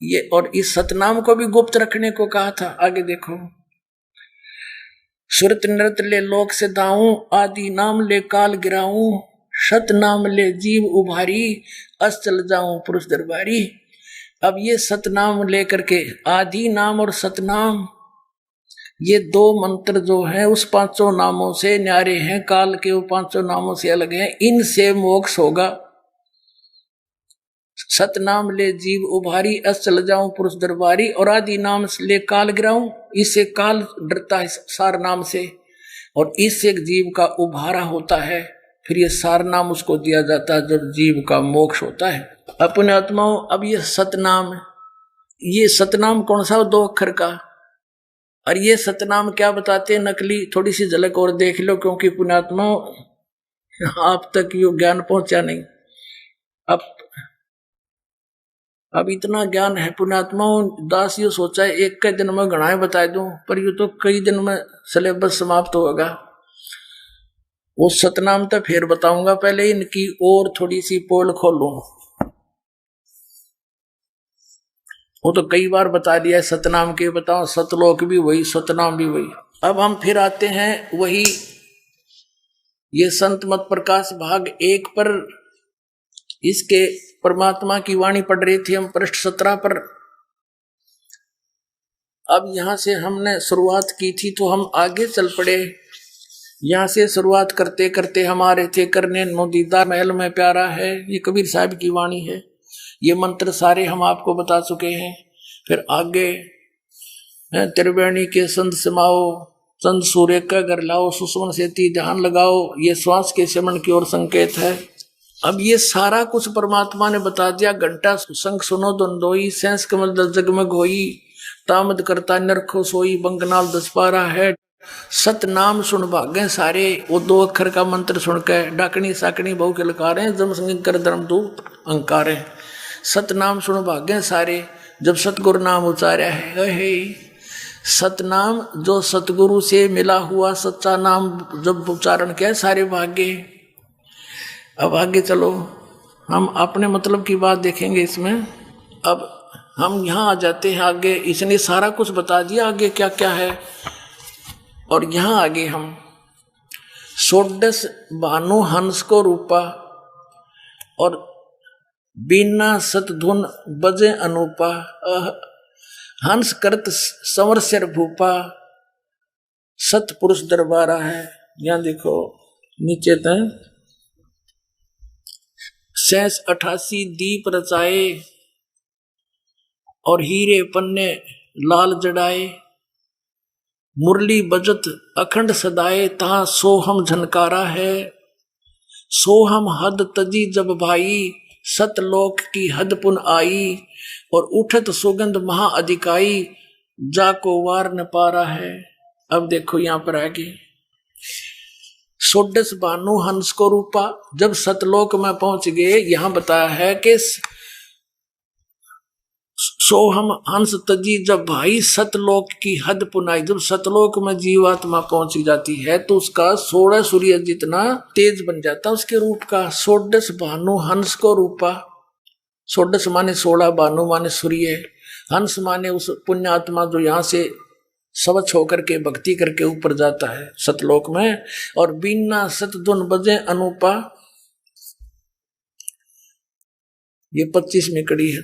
ये और इस सतनाम को भी गुप्त रखने को कहा था। आगे देखो, सुरत नृत ले लोक से दाऊं, आदि नाम ले काल गिराऊं। सत नाम ले जीव उभारी, अस चल जाऊं पुरुष दरबारी। अब ये सतनाम लेकर के आदि नाम और सतनाम, ये 2 मंत्र जो है उस 5 नामों से न्यारे हैं, काल के वो 5 नामों से अलग हैं। इनसे मोक्ष होगा। सतनाम ले जीव उभारी, अस चल जाऊं पुरुष दरबारी। और आदि नाम ले काल गिराऊं, इससे काल डरता है सार नाम से, और इससे जीव का उभारा होता है। फिर ये सार नाम उसको दिया जाता है जब जीव का मोक्ष होता है। अपने आत्माओं, अब ये सतनाम, ये सतनाम कौन सा, 2 अक्षर का। और ये सतनाम क्या बताते हैं नकली, थोड़ी सी झलक और देख लो, क्योंकि पुण्यात्मा आप तक यो ज्ञान पहुंचा नहीं। अब इतना ज्ञान है पुण्यात्माओं, दास यो सोचा है एक के दिन में गणाए बता दूं, पर यू तो कई दिन में सिलेबस समाप्त होगा। वो सतनाम तो फिर बताऊंगा, पहले इनकी और थोड़ी सी पोल खोलूं। वो तो कई बार बता दिया सतनाम के, बताओ सतलोक भी वही, सतनाम भी वही। अब हम फिर आते हैं वही ये संत मत प्रकाश भाग 1 पर इसके परमात्मा की वाणी पढ़ रही थी हम, पृष्ठ 17 पर। अब यहां से हमने शुरुआत की थी तो हम आगे चल पड़े। यहां से शुरुआत करते करते हमारे थे करने नोदीदा महल में प्यारा है, ये कबीर साहब की वाणी है। ये मंत्र सारे हम आपको बता चुके हैं। फिर आगे त्रिवेणी के संत समाओ, चंद सूर्य का घर लाओ, सुषमन सेती ध्यान लगाओ, ये श्वास के शमन की ओर संकेत है। अब ये सारा कुछ परमात्मा ने बता दिया। घंटा संग सुनो दंदोई, सेंस कमल दल जगमग होई, तामद करता नरखो सोई, बंगनाल 10 पारा है। सतनाम सुन भागे सारे, वो 2 अक्षर का मंत्र सुन के डाकनी साकनी बहु के लकारे, जम संग कर धर्म दूत अंकारे। सतनाम सुन भागे सारे, जब सतगुरु नाम उचारा है। सतनाम जो सतगुरु से मिला हुआ सच्चा नाम जब उच्चारण किया सारे भागे। अब आगे चलो, हम अपने मतलब की बात देखेंगे इसमें। अब हम यहाँ आ जाते हैं आगे, इसने सारा कुछ बता दिया आगे क्या क्या है। और यहाँ आगे हम षोडश भानु हंस को रूपा और बिना सतधुन बजे अनुपा, हंस करत संवर सिर भूपा, सतपुरुष दरबारा है। यहाँ देखो नीचे तक 88 दीप रचाए और हीरे पन्ने लाल जड़ाए, मुरली बजत अखंड सदाए, तहाँ सोहम झनकारा है। सोहम हद तजी जब भाई, सतलोक की हद पुन आई, और उठत सुगंध महा अधिकाई, जाको वार न पारा है। अब देखो यहां पर आगे, षोडश भानु हंस को रूपा, जब सतलोक में पहुंच गए, यहां बताया है कि सोहम हंस तजी जब भाई, सतलोक की हद पुनाई। जब सतलोक में जीवात्मा पहुंच जाती है तो उसका 16 सूर्य जितना तेज बन जाता उसके रूप का। षोडश भानु हंस को रूपा, षोडश माने 16, भानु माने सूर्य, हंस माने उस पुण्यात्मा जो यहाँ से स्वच्छ होकर के भक्ति करके ऊपर जाता है सतलोक में। और बिना सतधुन बजे अनुपा, ये 25वीं कड़ी है।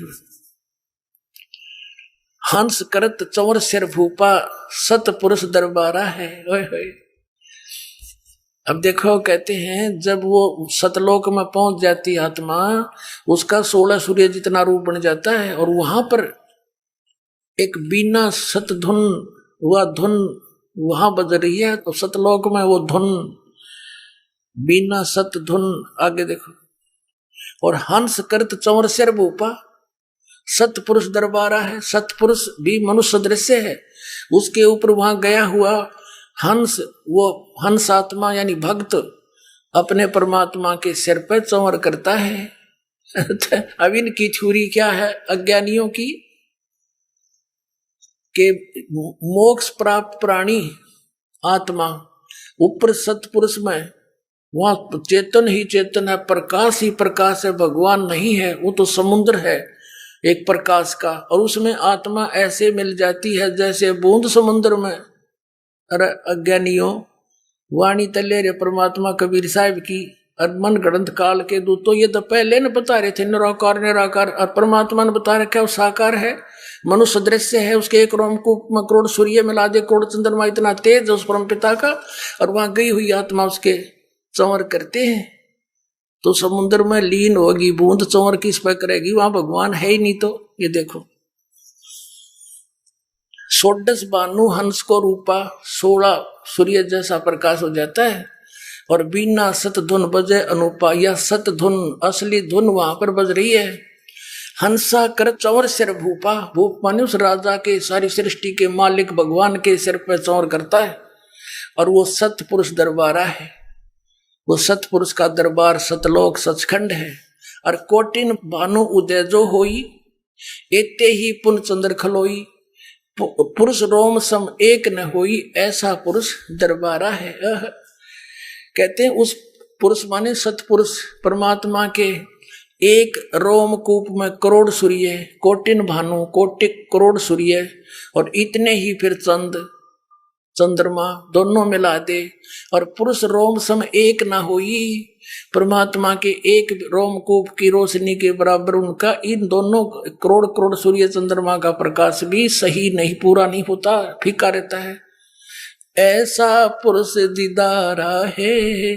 हंस करत चंवर सिर भूपा, सतपुरुष दरबारा है। ओए होए। अब देखो कहते हैं जब वो सतलोक में पहुंच जाती आत्मा, उसका 16 सूर्य जितना रूप बन जाता है। और वहां पर एक बिना सतधुन, वह धुन वहां बज रही है, तो सतलोक में वो धुन बिना सतधुन। आगे देखो, और हंस करत चंवर सिर भूपा, सतपुरुष दरबारा है। सतपुरुष भी मनुष्य दृश्य है, उसके ऊपर वहां गया हुआ हंस, वो हंस आत्मा यानी भक्त अपने परमात्मा के सिर पर चंवर करता है। अब इनकी थ्योरी क्या है अज्ञानियों की, के मोक्ष प्राप्त प्राणी आत्मा ऊपर सतपुरुष में, वहां चेतन ही चेतन है, प्रकाश ही प्रकाश है, भगवान नहीं है, वो तो समुद्र है एक प्रकाश का। और उसमें आत्मा ऐसे मिल जाती है जैसे बूंद समुद्र में। अरे अज्ञानियों, वाणी तले रे परमात्मा कबीर साहब की, और मन गणत काल के दूतों, ये तो पहले न बता रहे थे निराकार निराकार, और परमात्मा ने बता रखा वो साकार है, मनुष्य दृश्य है, उसके एक रोमकूप में करोड़ सूर्य मिला दे, करोड़ चंद्रमा, इतना तेज उस परम पिता का। और वहां गई हुई आत्मा उसके चंवर करते हैं तो समुद्र में लीन होगी, बूंद चंवर किस पर करेगी, वहां भगवान है ही नहीं। तो ये देखो, षोडश भानु हंस को रूपा, 16 सूर्य जैसा प्रकाश हो जाता है। और बिना सतधुन बजे अनुपा, या सतधुन असली धुन वहां पर बज रही है। हंसा कर चंवर सिर भूपा, भूप माने उस राजा के, सारी सृष्टि के मालिक भगवान के सिर पर चंवर करता है। और वो सतपुरुष दरबारा है, वो सतपुरुष का दरबार सतलोक सचखंड है। और कोटिन भानु उदय जो होई, एते ही पुन चंद्र खलोई, पुरुष रोम सम एक न होई, ऐसा पुरुष दरबारा है। कहते हैं उस पुरुष माने सतपुरुष परमात्मा के एक रोमकूप में करोड़ सूर्य, कोटिन भानु, कोटि करोड़ सूर्य, और इतने ही फिर चंद, चंद्रमा दोनों मिला दे और पुरुष रोम सम एक ना होई, परमात्मा के एक रोमकूप की रोशनी के बराबर उनका इन दोनों करोड़ करोड़ सूर्य चंद्रमा का प्रकाश भी सही नहीं, पूरा नहीं होता, फीका रहता है। ऐसा पुरुष दीदारा है,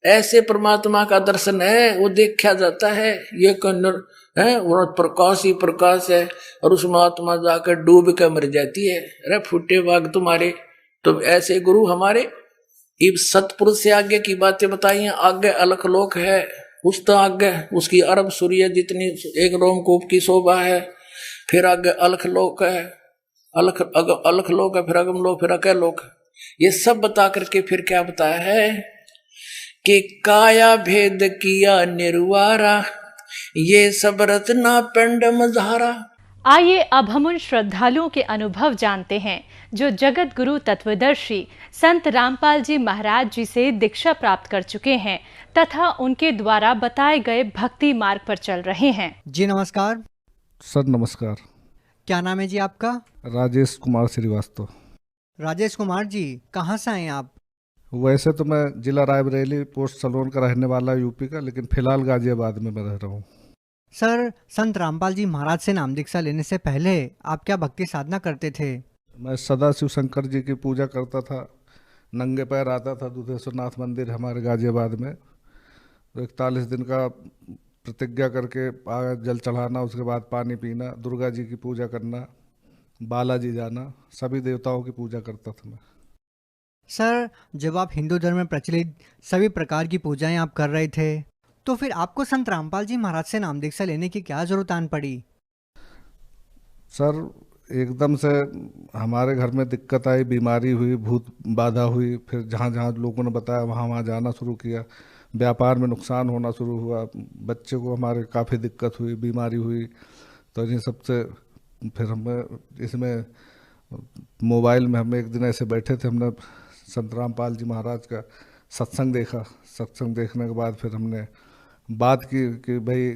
ऐसे परमात्मा का दर्शन है, वो देखा जाता है। ये कन्नड़ है, वो प्रकाश ही प्रकाश है और उसमें आत्मा जाकर डूब कर मर जाती है। अरे फूटे बाग तुम्हारे। तो ऐसे गुरु हमारे इब सतपुरुष से आगे की बातें बताई। आगे अलख लोक है, उस तो आगे उसकी अरब सूर्य जितनी एक रोमकूप की शोभा है। फिर आगे अलख लोक है, अलख लोक है, फिर अगम लोक, फिर अकय लोक। ये सब बता करके फिर क्या बताया है कि काया भेद किया निर्वारा, ये सब रचना पिंड मझारा।
आइए अब हम उन श्रद्धालुओं के अनुभव जानते हैं जो जगत गुरु तत्वदर्शी संत रामपाल जी महाराज जी से दीक्षा प्राप्त कर चुके हैं तथा उनके द्वारा बताए गए भक्ति मार्ग पर चल रहे हैं।
जी नमस्कार।
सर नमस्कार।
क्या नाम है जी आपका?
राजेश कुमार श्रीवास्तव।
राजेश कुमार जी, कहाँ से आए आप?
वैसे तो मैं जिला रायबरेली पोस्ट सलोन का रहने वाला यूपी का, लेकिन फिलहाल गाजियाबाद में मैं रह रहा हूँ।
सर, संत रामपाल जी महाराज से नाम दीक्षा लेने से पहले आप क्या भक्ति साधना करते थे?
मैं सदा शिव शंकर जी की पूजा करता था, नंगे पैर आता था दुधेश्वरनाथ मंदिर हमारे गाजियाबाद में। तो 41 दिन का प्रतिज्ञा करके जल चढ़ाना, उसके बाद पानी पीना, दुर्गा जी की पूजा करना, बालाजी जाना, सभी देवताओं की पूजा करता था मैं।
सर, जब आप हिंदू धर्म में प्रचलित सभी प्रकार की पूजाएं आप कर रहे थे, तो फिर आपको संत रामपाल जी महाराज से नाम दीक्षा लेने की क्या जरूरत आन पड़ी?
सर, एकदम से हमारे घर में दिक्कत आई, बीमारी हुई, भूत बाधा हुई। फिर जहाँ जहाँ लोगों ने बताया वहाँ वहाँ जाना शुरू किया। व्यापार में नुकसान होना शुरू हुआ, बच्चे को हमारे काफ़ी दिक्कत हुई, बीमारी हुई। तो इन सबसे फिर हमें इसमें मोबाइल में हम एक दिन ऐसे बैठे थे, हमने संत रामपाल जी महाराज का सत्संग देखा। सत्संग देखने के बाद फिर हमने बात की कि भाई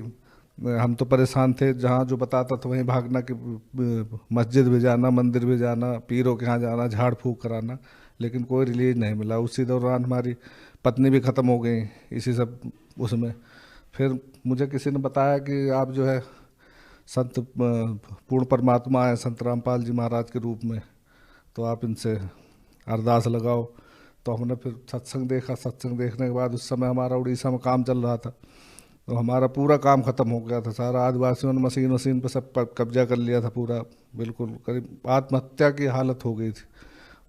हम तो परेशान थे, जहाँ जो बताता था वहीं भागना, कि मस्जिद भी जाना, मंदिर भी जाना, पीरों के यहाँ जाना, झाड़ फूक कराना, लेकिन कोई रिलीज नहीं मिला। उसी दौरान हमारी पत्नी भी ख़त्म हो गई इसी सब उसमें। फिर मुझे किसी ने बताया कि आप जो है संत पूर्ण परमात्मा है संत रामपाल जी महाराज के रूप में, तो आप इनसे अरदास लगाओ। तो हमने फिर सत्संग देखा। सत्संग देखने के बाद उस समय हमारा उड़ीसा में काम चल रहा था, तो हमारा पूरा काम ख़त्म हो गया था। सारा आदिवासियों ने मशीन पर सब कब्जा कर लिया था पूरा, बिल्कुल करीब आत्महत्या की हालत हो गई थी।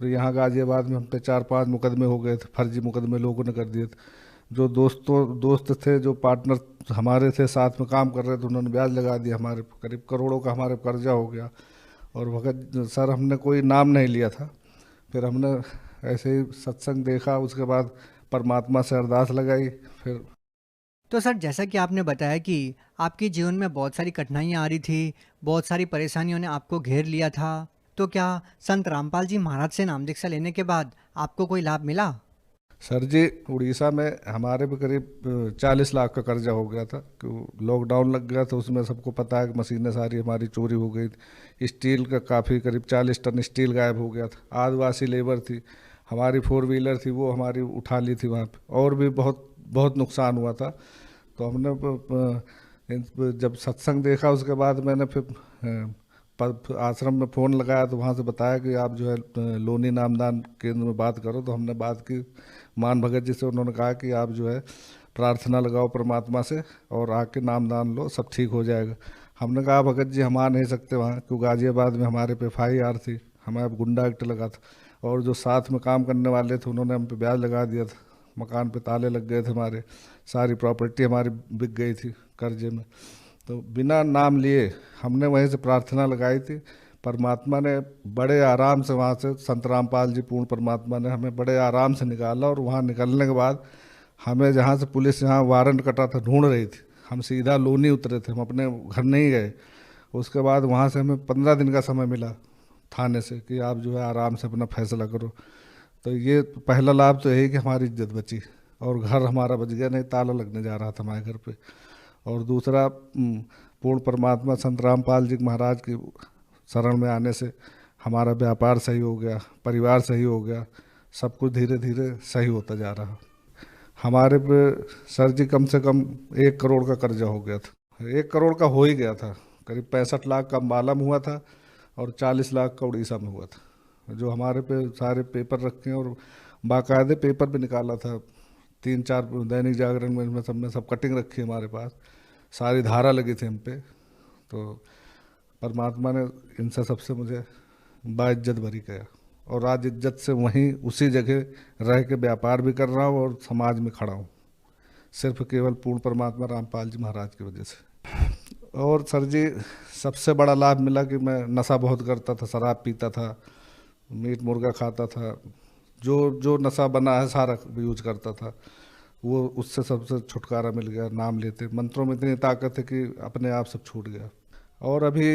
और यहाँ गाजियाबाद में हम पे 4-5 मुकदमे हो गए थे, फर्जी मुकदमे लोगों ने कर दिए थे। जो दोस्त थे, जो पार्टनर हमारे थे, साथ में काम कर रहे थे, उन्होंने ब्याज लगा दिया। हमारे करीब करोड़ों का हमारे कर्जा हो गया। और भगत सर, हमने कोई नाम नहीं लिया था। फिर हमने ऐसे ही सत्संग देखा, उसके बाद परमात्मा से अरदास लगाई। फिर
तो सर, जैसा कि आपने बताया कि आपके जीवन में बहुत सारी कठिनाइयाँ आ रही थी, बहुत सारी परेशानियों ने आपको घेर लिया था, तो क्या संत रामपाल जी महाराज से नाम दीक्षा लेने के बाद आपको कोई लाभ मिला?
सर जी, उड़ीसा में हमारे भी करीब 40 लाख का कर्जा हो गया था। क्यों लॉकडाउन लग गया था, उसमें सबको पता है कि मशीनें सारी हमारी चोरी हो गई थी। स्टील का काफ़ी करीब 40 टन स्टील गायब हो गया था। आदिवासी लेबर थी, हमारी 4 व्हीलर थी, वो हमारी उठा ली थी वहाँ पे। और भी बहुत बहुत नुकसान हुआ था। तो हमने जब सत्संग देखा, उसके बाद मैंने फिर आश्रम में फ़ोन लगाया, तो वहाँ से बताया कि आप जो है लोनी नामदान केंद्र में बात करो। तो हमने बात की मान भगत जी से। उन्होंने कहा कि आप जो है प्रार्थना लगाओ परमात्मा से और आके नामदान लो, सब ठीक हो जाएगा। हमने कहा भगत जी हम आ नहीं सकते वहाँ, क्योंकि गाजियाबाद में हमारे पे FIR थी, हमारे गुंडा एक्ट लगा था। और जो साथ में काम करने वाले थे, उन्होंने हम पे ब्याज लगा दिया था। मकान पे ताले लग गए थे, हमारे सारी प्रॉपर्टी हमारी बिक गई थी कर्जे में। तो बिना नाम लिए हमने वहीं से प्रार्थना लगाई थी। परमात्मा ने बड़े आराम से वहाँ से, संत रामपाल जी पूर्ण परमात्मा ने हमें बड़े आराम से निकाला। और वहाँ निकलने के बाद हमें जहाँ से पुलिस यहाँ वारंट कटा था, ढूंढ रही थी, हम सीधा लोनी उतरे थे, हम अपने घर नहीं गए। उसके बाद वहाँ से हमें 15 दिन का समय मिला थाने से कि आप जो है आराम से अपना फैसला करो। तो ये पहला लाभ तो यही कि हमारी इज्जत बची और घर हमारा बच गया, नहीं ताला लगने जा रहा था हमारे घर पे। और दूसरा, पूर्ण परमात्मा संत रामपाल जी महाराज की शरण में आने से हमारा व्यापार सही हो गया, परिवार सही हो गया, सब कुछ धीरे धीरे सही होता जा रहा। हमारे पे सर जी कम से कम 1 करोड़ का कर्जा हो गया था, 1 करोड़ का हो ही गया था। करीब 65 लाख का अम्बाला में हुआ था और 40 लाख का उड़ीसा में हुआ था। जो हमारे पे सारे पेपर रखे हैं और बाकायदे पेपर भी निकाला था, 3-4 दैनिक जागरण में सब कटिंग रखी है हमारे पास, सारी धारा लगी थी हम पे। तो परमात्मा ने इनसे सबसे मुझे बाइज्जत भरी किया और आज इज्जत से वहीं उसी जगह रह के व्यापार भी कर रहा हूँ और समाज में खड़ा हूँ, सिर्फ केवल पूर्ण परमात्मा रामपाल जी महाराज की वजह से। और सर जी सबसे बड़ा लाभ मिला कि मैं नशा बहुत करता था, शराब पीता था, मीट मुर्गा खाता था, जो जो नशा बना है सारा यूज करता था, वो उससे सबसे छुटकारा मिल गया। नाम लेते मंत्रों में इतनी ताकत है कि अपने आप सब छूट गया। और अभी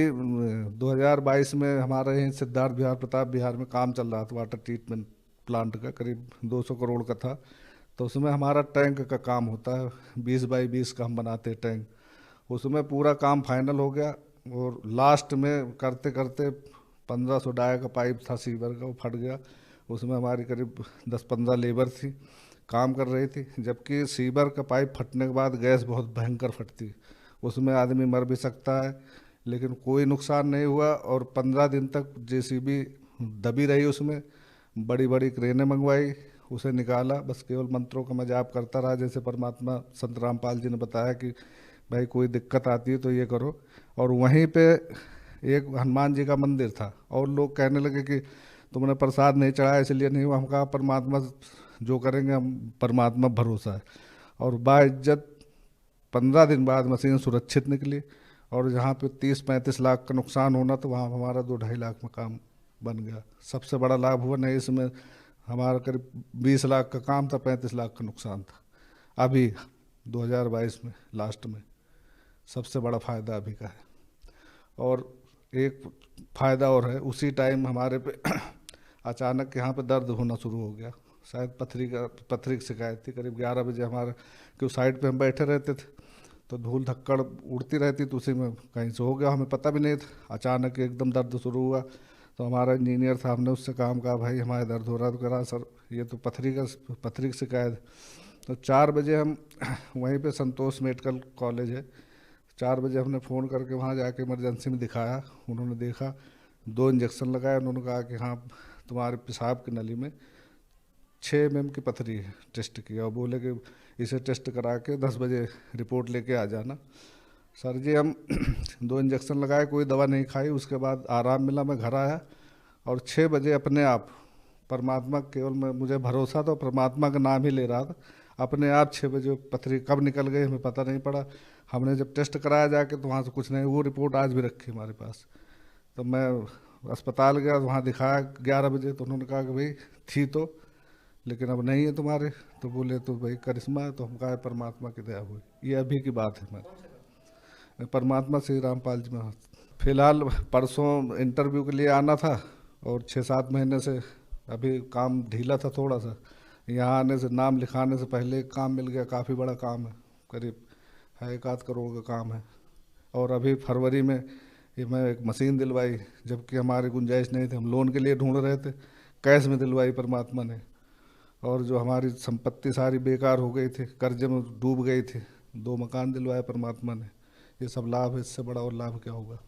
2022 में हमारे यहीं सिद्धार्थ बिहार प्रताप बिहार में काम चल रहा था वाटर ट्रीटमेंट प्लांट का, करीब 200 करोड़ का था। तो उसमें हमारा टैंक का काम होता है, 20 बाई 20 का हम बनाते हैं टैंक, उसमें पूरा काम फाइनल हो गया। और लास्ट में करते करते 1500 डाया का पाइप था सीवर का, वो फट गया। उसमें हमारी करीब 10-15 लेबर थी, काम कर रही थी। जबकि सीवर का पाइप फटने के बाद गैस बहुत भयंकर फटती, उसमें आदमी मर भी सकता है, लेकिन कोई नुकसान नहीं हुआ। और 15 दिन तक जेसीबी दबी रही, उसमें बड़ी बड़ी क्रेनें मंगवाई, उसे निकाला। बस केवल मंत्रों का मैं जाप करता रहा, जैसे परमात्मा संत रामपाल जी ने बताया कि भाई कोई दिक्कत आती है तो ये करो। और वहीं पे एक हनुमान जी का मंदिर था और लोग कहने लगे कि तुमने प्रसाद नहीं चढ़ाया इसलिए नहीं हुआ। हम कहा परमात्मा जो करेंगे, हम परमात्मा भरोसा है। और बाइज्जत 15 दिन बाद मशीन सुरक्षित निकली और जहाँ पे 30-35 लाख का नुकसान होना तो वहाँ हमारा 2-2.5 लाख में काम बन गया। सबसे बड़ा लाभ हुआ। नहीं इसमें हमारा करीब 20 लाख का काम था, 35 लाख का नुकसान था। अभी 2022 में लास्ट में सबसे बड़ा फ़ायदा अभी का है। और एक फ़ायदा और है, उसी टाइम हमारे पे अचानक यहाँ पे दर्द होना शुरू हो गया। शायद पथरी की शिकायत थी। करीब 11 बजे हमारे क्यों साइड पे हम बैठे रहते थे तो धूल धक्कड़ उड़ती रहती, तो उसी में कहीं से हो गया, हमें पता भी नहीं था। अचानक एकदम दर्द शुरू हुआ तो हमारा इंजीनियर था, हमने उससे काम कहा भाई हमारे दर्द हो रहा है, तो कहा सर ये तो पथरी की शिकायत। तो 4 बजे हम वहीं पे संतोष मेडिकल कॉलेज है, 4 बजे हमने फ़ोन करके वहाँ जाके इमरजेंसी में दिखाया। उन्होंने देखा, 2 इंजेक्शन लगाए, उन्होंने कहा कि हाँ तुम्हारे पेशाब की नली में 6 mm की पथरी है। टेस्ट किया और बोले कि इसे टेस्ट करा के 10 बजे रिपोर्ट लेके आ जाना। सर जी हम 2 इंजेक्शन लगाए, कोई दवा नहीं खाई, उसके बाद आराम मिला, मैं घर आया और 6 बजे अपने आप परमात्मा, केवल मैं मुझे भरोसा था, परमात्मा का नाम ही ले रहा था, अपने आप 6 बजे पथरी कब निकल गई हमें पता नहीं पड़ा। हमने जब टेस्ट कराया जाके तो वहाँ से कुछ नहीं, वो रिपोर्ट आज भी रखी हमारे पास। तो मैं अस्पताल गया, वहाँ दिखाया 11 बजे, तो उन्होंने कहा कि भाई थी तो, लेकिन अब नहीं है तुम्हारे। तो बोले तो भाई करिश्मा है। तो हम कहा परमात्मा की दया हुई, ये अभी की बात है। मैं परमात्मा श्री रामपाल जी में फिलहाल परसों इंटरव्यू के लिए आना था और 6-7 महीने से अभी काम ढीला था थोड़ा सा। यहाँ आने से, नाम लिखाने से पहले काम मिल गया, काफ़ी बड़ा काम है, करीब 1-8 करोड़ का काम है। और अभी फरवरी में ये मैं एक मशीन दिलवाई, जबकि हमारी गुंजाइश नहीं थी, हम लोन के लिए ढूंढ रहे थे, कैश में दिलवाई परमात्मा ने। और जो हमारी संपत्ति सारी बेकार हो गई थी, कर्जे में डूब गई थी, 2 मकान दिलवाए परमात्मा ने। ये सब लाभ है, इससे बड़ा और लाभ क्या होगा।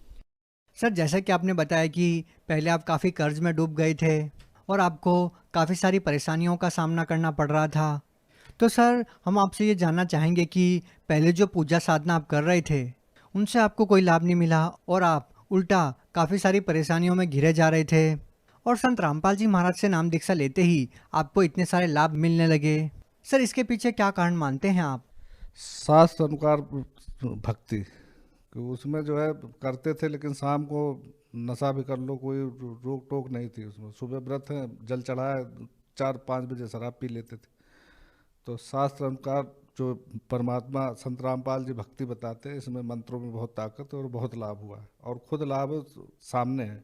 सर जैसा कि आपने बताया कि पहले आप काफ़ी कर्ज में डूब गए थे और आपको काफ़ी सारी परेशानियों का सामना करना पड़ रहा था, तो सर हम आपसे ये जानना चाहेंगे कि पहले जो पूजा साधना आप कर रहे थे उनसे आपको कोई लाभ नहीं मिला और आप उल्टा काफ़ी सारी परेशानियों में घिरे जा रहे थे, और संत रामपाल जी महाराज से नाम दीक्षा लेते ही आपको इतने सारे लाभ मिलने लगे। सर इसके पीछे क्या कारण मानते हैं आप?
शास्त्र अनुसार भक्ति, कि उसमें जो है करते थे, लेकिन शाम को नशा भी कर लो, कोई रोक टोक नहीं थी उसमें। सुबह व्रत है, जल चढ़ाए, 4-5 बजे शराब पी लेते थे। तो शास्त्र अनुसार जो परमात्मा संत रामपाल जी भक्ति बताते हैं, इसमें मंत्रों में बहुत ताकत है और बहुत लाभ हुआ है, और खुद लाभ सामने है।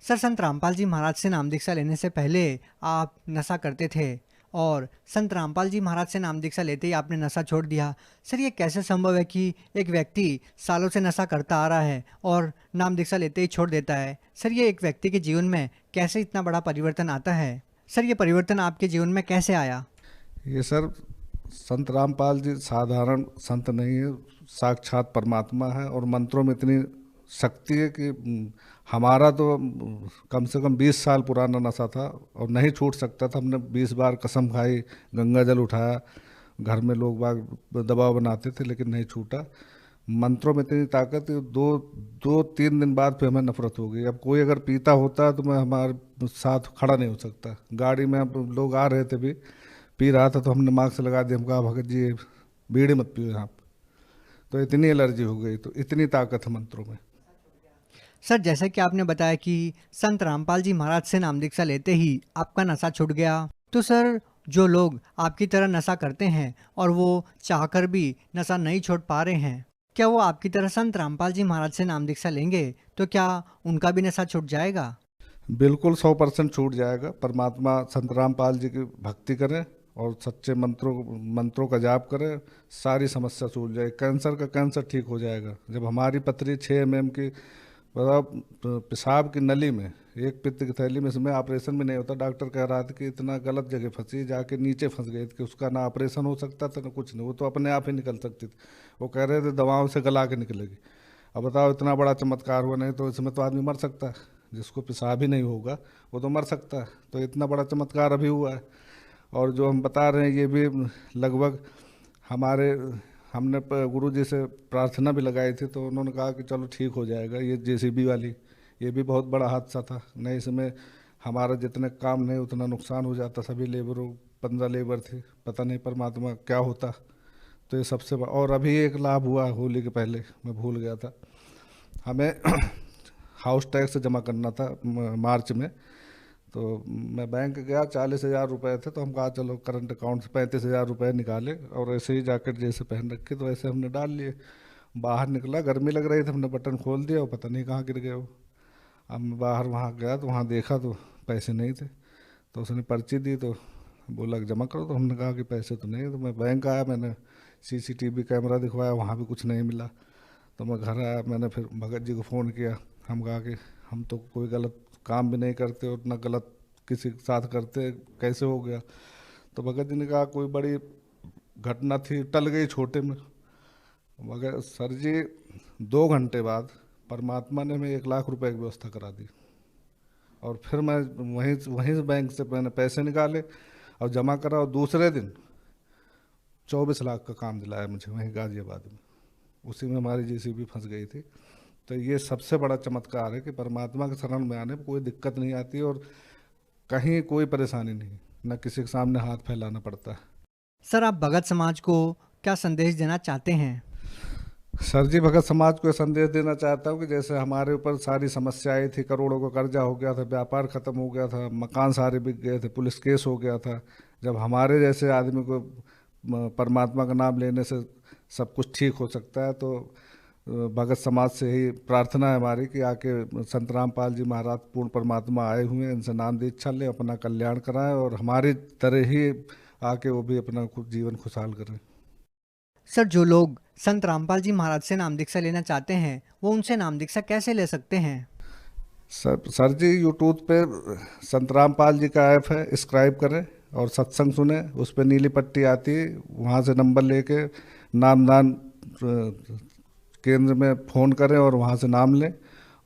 सर संत रामपाल जी महाराज से नाम दीक्षा लेने से पहले आप नशा करते थे और संत रामपाल जी महाराज से नाम दीक्षा लेते ही आपने नशा छोड़ दिया। सर ये कैसे संभव है कि एक व्यक्ति सालों से नशा करता आ रहा है और नाम दीक्षा लेते ही छोड़ देता है? सर ये एक व्यक्ति के जीवन में कैसे इतना बड़ा परिवर्तन आता है? सर ये परिवर्तन आपके जीवन में कैसे आया?
ये सर संत रामपाल जी साधारण संत नहीं है, साक्षात परमात्मा है और मंत्रों में इतनी शक्ति है कि हमारा तो कम से कम 20 साल पुराना नशा था और नहीं छूट सकता था। हमने 20 बार कसम खाई, गंगा जल उठाया, घर में लोग बाग दबाव बनाते थे लेकिन नहीं छूटा। मंत्रों में इतनी ताकत है, दो तीन दिन बाद फिर हमें नफरत हो गई। अब कोई अगर पीता होता तो मैं हमारे साथ खड़ा नहीं हो सकता। गाड़ी में अब लोग आ रहे थे भी, पी रहा था तो हमने मास्क लगा दिया, हम कहा भगत जी बीड़ी मत पियो यहाँ पर। तो इतनी एलर्जी हो गई, तो इतनी ताकत है मंत्रों में।
सर जैसे कि आपने बताया कि संत रामपाल जी महाराज से नाम दीक्षा लेते ही आपका नशा छूट गया, तो सर जो लोग आपकी तरह नशा करते हैं और वो चाहकर भी नशा नहीं छोड़ पा रहे हैं, क्या वो आपकी तरह संत रामपाल जी महाराज से नाम दीक्षा लेंगे तो क्या उनका भी नशा छूट जाएगा?
बिल्कुल 100% छूट जाएगा। परमात्मा संत रामपाल जी की भक्ति करें और सच्चे मंत्रों का जाप करें, सारी समस्या सूझ जाएगी। कैंसर का कैंसर ठीक हो जाएगा। जब हमारी पथरी 6 mm की पेशाब की नली में, एक पित्त की थैली में, इसमें ऑपरेशन भी नहीं होता, डॉक्टर कह रहा था कि इतना गलत जगह फंसी, जाके नीचे फंस गई कि उसका ना ऑपरेशन हो सकता था ना कुछ नहीं, वो तो अपने आप ही निकल सकती थी। वो कह रहे थे दवाओं से गला के निकलेगी। अब बताओ इतना बड़ा चमत्कार हुआ, नहीं तो इसमें तो आदमी मर सकता है। जिसको पेशाब ही नहीं होगा वो तो मर सकता है। तो इतना बड़ा चमत्कार अभी हुआ है। और जो हम बता रहे हैं ये भी लगभग हमने गुरु जी से प्रार्थना भी लगाई थी, तो उन्होंने कहा कि चलो ठीक हो जाएगा। ये JCB वाली, ये भी बहुत बड़ा हादसा था। नहीं इसमें हमारा जितने काम नहीं उतना नुकसान हो जाता। सभी लेबरों 15 लेबर थे, पता नहीं परमात्मा क्या होता। तो ये सबसे और अभी एक लाभ हुआ होली के पहले, मैं भूल गया था, हमें हाउस टैक्स जमा करना था मार्च में। तो मैं बैंक गया, 40,000 रुपये थे, तो हम कहा चलो करंट अकाउंट से 35,000 रुपये निकाले और ऐसे ही जैकेट जैसे पहन रखे तो ऐसे हमने डाल लिए। बाहर निकला, गर्मी लग रही थी, हमने बटन खोल दिया और पता नहीं कहाँ गिर गए वो। अब मैं बाहर वहाँ गया तो वहाँ देखा तो पैसे नहीं थे। तो उसने पर्ची दी तो बोला जमा करो, तो हमने कहा कि पैसे तो नहीं। तो मैं बैंक आया, मैंने CCTV कैमरा दिखवाया, वहाँ भी कुछ नहीं मिला। तो मैं घर आया, मैंने फिर भगत जी को फ़ोन किया। हम कहा कि हम तो कोई गलत काम भी नहीं करते और ना गलत किसी के साथ करते, कैसे हो गया? तो भगत जी ने कहा कोई बड़ी घटना थी, टल गई छोटे में। मगर सर जी 2 घंटे बाद परमात्मा ने हमें 1 लाख रुपए की व्यवस्था करा दी। और फिर मैं वहीं से बैंक से मैंने पैसे निकाले और जमा करा और दूसरे दिन 24 लाख का काम दिलाया मुझे वहीं गाजियाबाद में। उसी में हमारी JCB फंस गई थी। तो ये सबसे बड़ा चमत्कार है कि परमात्मा के शरण में आने पर कोई दिक्कत नहीं आती और कहीं कोई परेशानी नहीं, न किसी के सामने हाथ फैलाना पड़ता है।
सर आप भगत समाज को क्या संदेश देना चाहते हैं?
सर जी भगत समाज को संदेश देना चाहता हूँ कि जैसे हमारे ऊपर सारी समस्याएं थी, करोड़ों का कर्जा हो गया था, व्यापार खत्म हो गया था, मकान सारे बिक गए थे, पुलिस केस हो गया था। जब हमारे जैसे आदमी को परमात्मा का नाम लेने से सब कुछ ठीक हो सकता है, तो भगत समाज से ही प्रार्थना है हमारी कि आके संत रामपाल जी महाराज पूर्ण परमात्मा आए हुए हैं, इनसे नाम दीक्षा लें, अपना कल्याण कराएं और हमारी तरह ही आके वो भी अपना जीवन खुशहाल करें।
सर जो लोग संत रामपाल जी महाराज से नाम दीक्षा लेना चाहते हैं वो उनसे नाम दीक्षा कैसे ले सकते हैं?
सर जी यूट्यूब पे संत रामपाल जी का ऐप है, सब्सक्राइब करें और सत्संग सुने। उस पर नीली पट्टी आती है, वहाँ से नंबर लेके नामदान केंद्र में फ़ोन करें और वहाँ से नाम लें।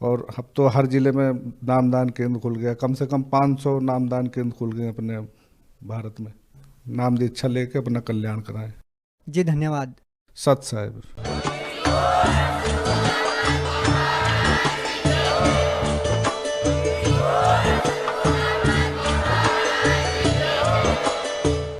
और अब तो हर ज़िले में नामदान केंद्र खुल गया, कम से कम 500 नामदान केंद्र खुल गए अपने भारत में। नाम दीक्षा लेके अपना कल्याण कराएं।
जी धन्यवाद।
सत साहिब।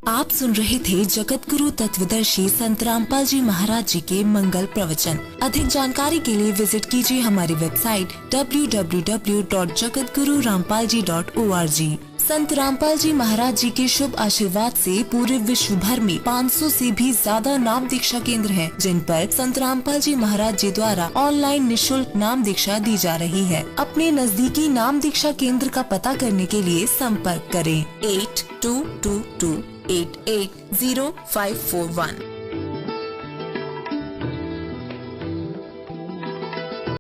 आप सुन रहे थे जगत गुरु तत्वदर्शी संत रामपाल जी महाराज जी के मंगल प्रवचन। अधिक जानकारी के लिए विजिट कीजिए हमारी वेबसाइट www.jagatgururampalji.org। संत रामपाल जी महाराज जी के शुभ आशीर्वाद से पूरे विश्व भर में 500 से भी ज्यादा नाम दीक्षा केंद्र हैं, जिन पर संत रामपाल जी महाराज जी द्वारा ऑनलाइन निशुल्क नाम दीक्षा दी जा रही है। अपने नजदीकी नाम दीक्षा केंद्र का पता करने के लिए संपर्क करें 8222 880541।